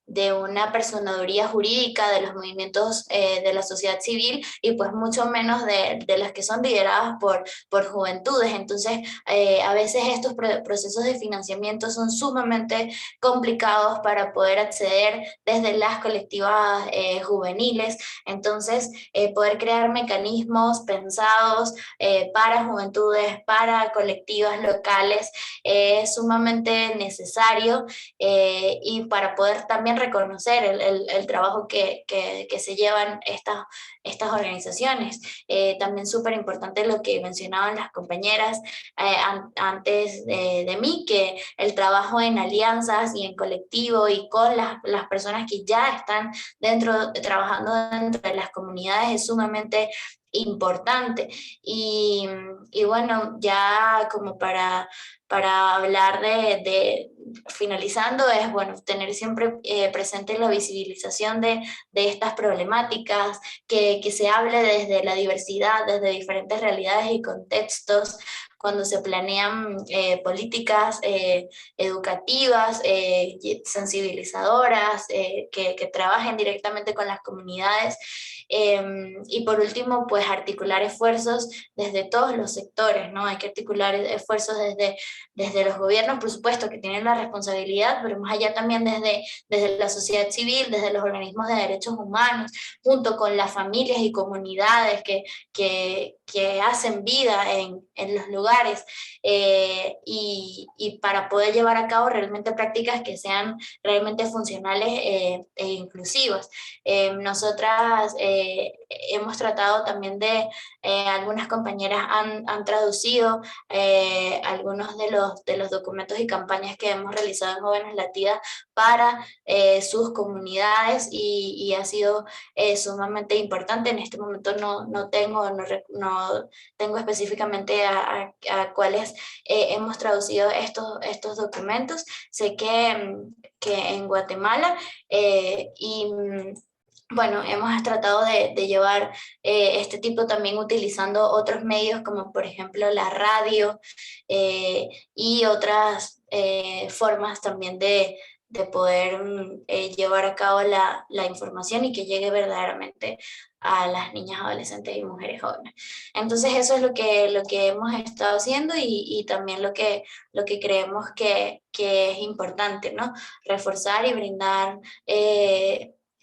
Speaker 2: de una personaduría jurídica, de los movimientos de la sociedad civil y pues mucho menos de las que son lideradas por juventudes. Entonces, a veces estos procesos de financiamiento son sumamente complicados para poder acceder desde las colectivas juveniles. Entonces, poder crear mecanismos pensados para juventudes, para colectivas locales, es sumamente necesario y para poder también reconocer el trabajo que se llevan estas organizaciones. También súper importante lo que mencionaban las compañeras antes de mí, que el trabajo en alianzas y en colectivo y con las personas que ya están trabajando dentro de las comunidades es sumamente importante. Y bueno, ya como para hablar finalizando, es bueno tener siempre presente la visibilización de estas problemáticas, que se hable desde la diversidad, desde diferentes realidades y contextos, cuando se planean políticas educativas, sensibilizadoras, que trabajen directamente con las comunidades. Y por último, pues articular esfuerzos desde todos los sectores, ¿no? Hay que articular esfuerzos desde los gobiernos, por supuesto, que tienen la responsabilidad, pero más allá también desde la sociedad civil, desde los organismos de derechos humanos, junto con las familias y comunidades que hacen vida en los lugares, y para poder llevar a cabo realmente prácticas que sean realmente funcionales e inclusivas. Nosotras hemos tratado también algunas compañeras han traducido algunos de los documentos y campañas que hemos realizado en Jóvenes Latidas para sus comunidades y ha sido sumamente importante. En este momento no tengo específicamente a cuáles hemos traducido estos documentos. Sé que en Guatemala bueno, hemos tratado de llevar este tipo también utilizando otros medios como por ejemplo la radio y otras formas también de poder llevar a cabo la información y que llegue verdaderamente a las niñas, adolescentes y mujeres jóvenes. Entonces eso es lo que hemos estado haciendo y también lo que creemos que es importante, ¿no? Reforzar y brindar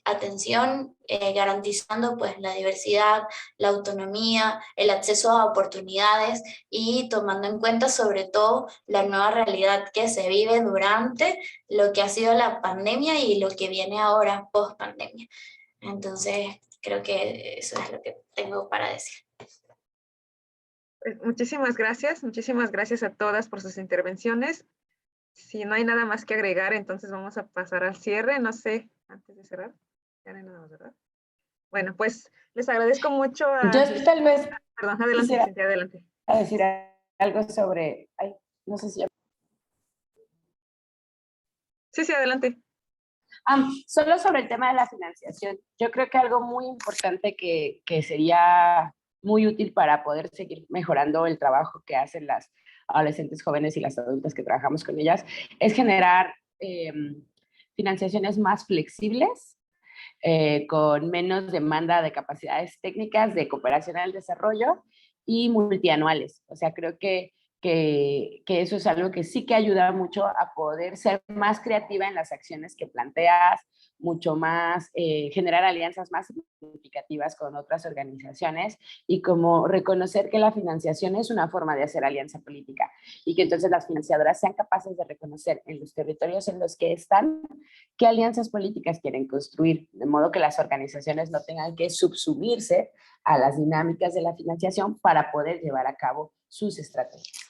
Speaker 2: atención, garantizando pues la diversidad, la autonomía, el acceso a oportunidades y tomando en cuenta sobre todo la nueva realidad que se vive durante lo que ha sido la pandemia y lo que viene ahora post pandemia. Entonces creo que eso es lo que tengo para decir.
Speaker 1: Muchísimas gracias a todas por sus intervenciones. Si no hay nada más que agregar, entonces vamos a pasar al cierre. No sé, antes de cerrar. Ya no hay nada más, ¿verdad? Bueno, pues les agradezco mucho a...
Speaker 5: Yo tal vez...
Speaker 1: Perdón, adelante, Cintia, adelante.
Speaker 5: A decir algo sobre... Ay, no sé si...
Speaker 1: Sí, adelante.
Speaker 5: Solo sobre el tema de la financiación. Yo creo que algo muy importante que sería muy útil para poder seguir mejorando el trabajo que hacen las adolescentes jóvenes y las adultas que trabajamos con ellas es generar financiaciones más flexibles, con menos demanda de capacidades técnicas, de cooperación al desarrollo y multianuales. O sea, creo que eso es algo que sí que ayuda mucho a poder ser más creativa en las acciones que planteas, mucho más, generar alianzas más significativas con otras organizaciones y como reconocer que la financiación es una forma de hacer alianza política y que entonces las financiadoras sean capaces de reconocer en los territorios en los que están qué alianzas políticas quieren construir, de modo que las organizaciones no tengan que subsumirse a las dinámicas de la financiación para poder llevar a cabo sus estrategias.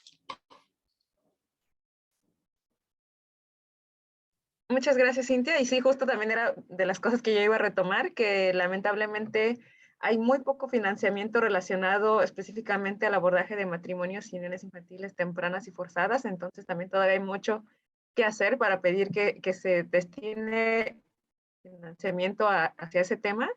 Speaker 1: Muchas gracias, Cintia. Y sí, justo también era de las cosas que yo iba a retomar, que lamentablemente hay muy poco financiamiento relacionado específicamente al abordaje de matrimonios y uniones infantiles tempranas y forzadas. Entonces también todavía hay mucho que hacer para pedir que se destine financiamiento hacia ese tema.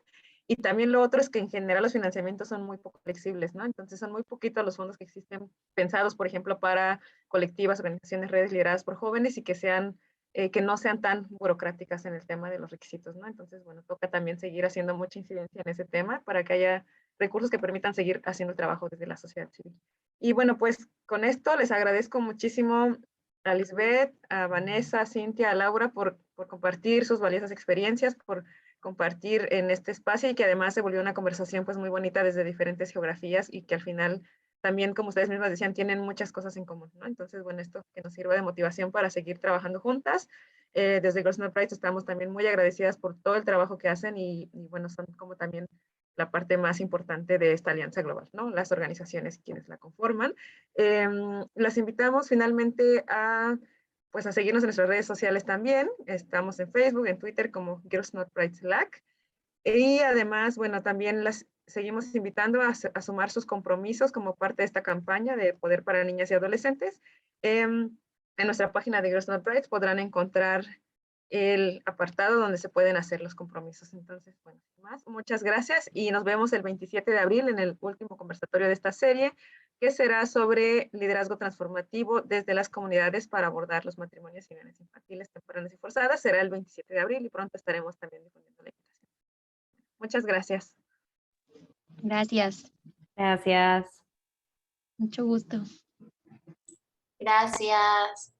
Speaker 1: Y también lo otro es que en general los financiamientos son muy poco flexibles, ¿no? Entonces son muy poquitos los fondos que existen pensados, por ejemplo, para colectivas, organizaciones, redes lideradas por jóvenes y que sean que no sean tan burocráticas en el tema de los requisitos, ¿no? Entonces, bueno, toca también seguir haciendo mucha incidencia en ese tema para que haya recursos que permitan seguir haciendo el trabajo desde la sociedad civil. Y bueno, pues con esto les agradezco muchísimo a Lisbeth, a Vanessa, a Cintia, a Laura por compartir sus valiosas experiencias, por compartir en este espacio y que además se volvió una conversación pues muy bonita desde diferentes geografías y que al final también, como ustedes mismas decían, tienen muchas cosas en común, ¿no? Entonces, bueno, esto que nos sirva de motivación para seguir trabajando juntas. Desde Girls Not Pride estamos también muy agradecidas por todo el trabajo que hacen y bueno, son como también la parte más importante de esta alianza global, ¿no? Las organizaciones quienes la conforman. Las invitamos finalmente a, pues, a seguirnos en nuestras redes sociales también. Estamos en Facebook, en Twitter como Girls Not Pride Slack. Y además, bueno, también las seguimos invitando a sumar sus compromisos como parte de esta campaña de Poder para Niñas y Adolescentes. En nuestra página de Girls Not Pride podrán encontrar el apartado donde se pueden hacer los compromisos. Entonces, bueno, más, muchas gracias y nos vemos el 27 de abril en el último conversatorio de esta serie, que será sobre liderazgo transformativo desde las comunidades para abordar los matrimonios y uniones infantiles tempranas y forzadas. Será el 27 de abril y pronto estaremos también difundiendo la invitación. Muchas gracias.
Speaker 6: Gracias.
Speaker 4: Gracias.
Speaker 6: Mucho gusto.
Speaker 2: Gracias.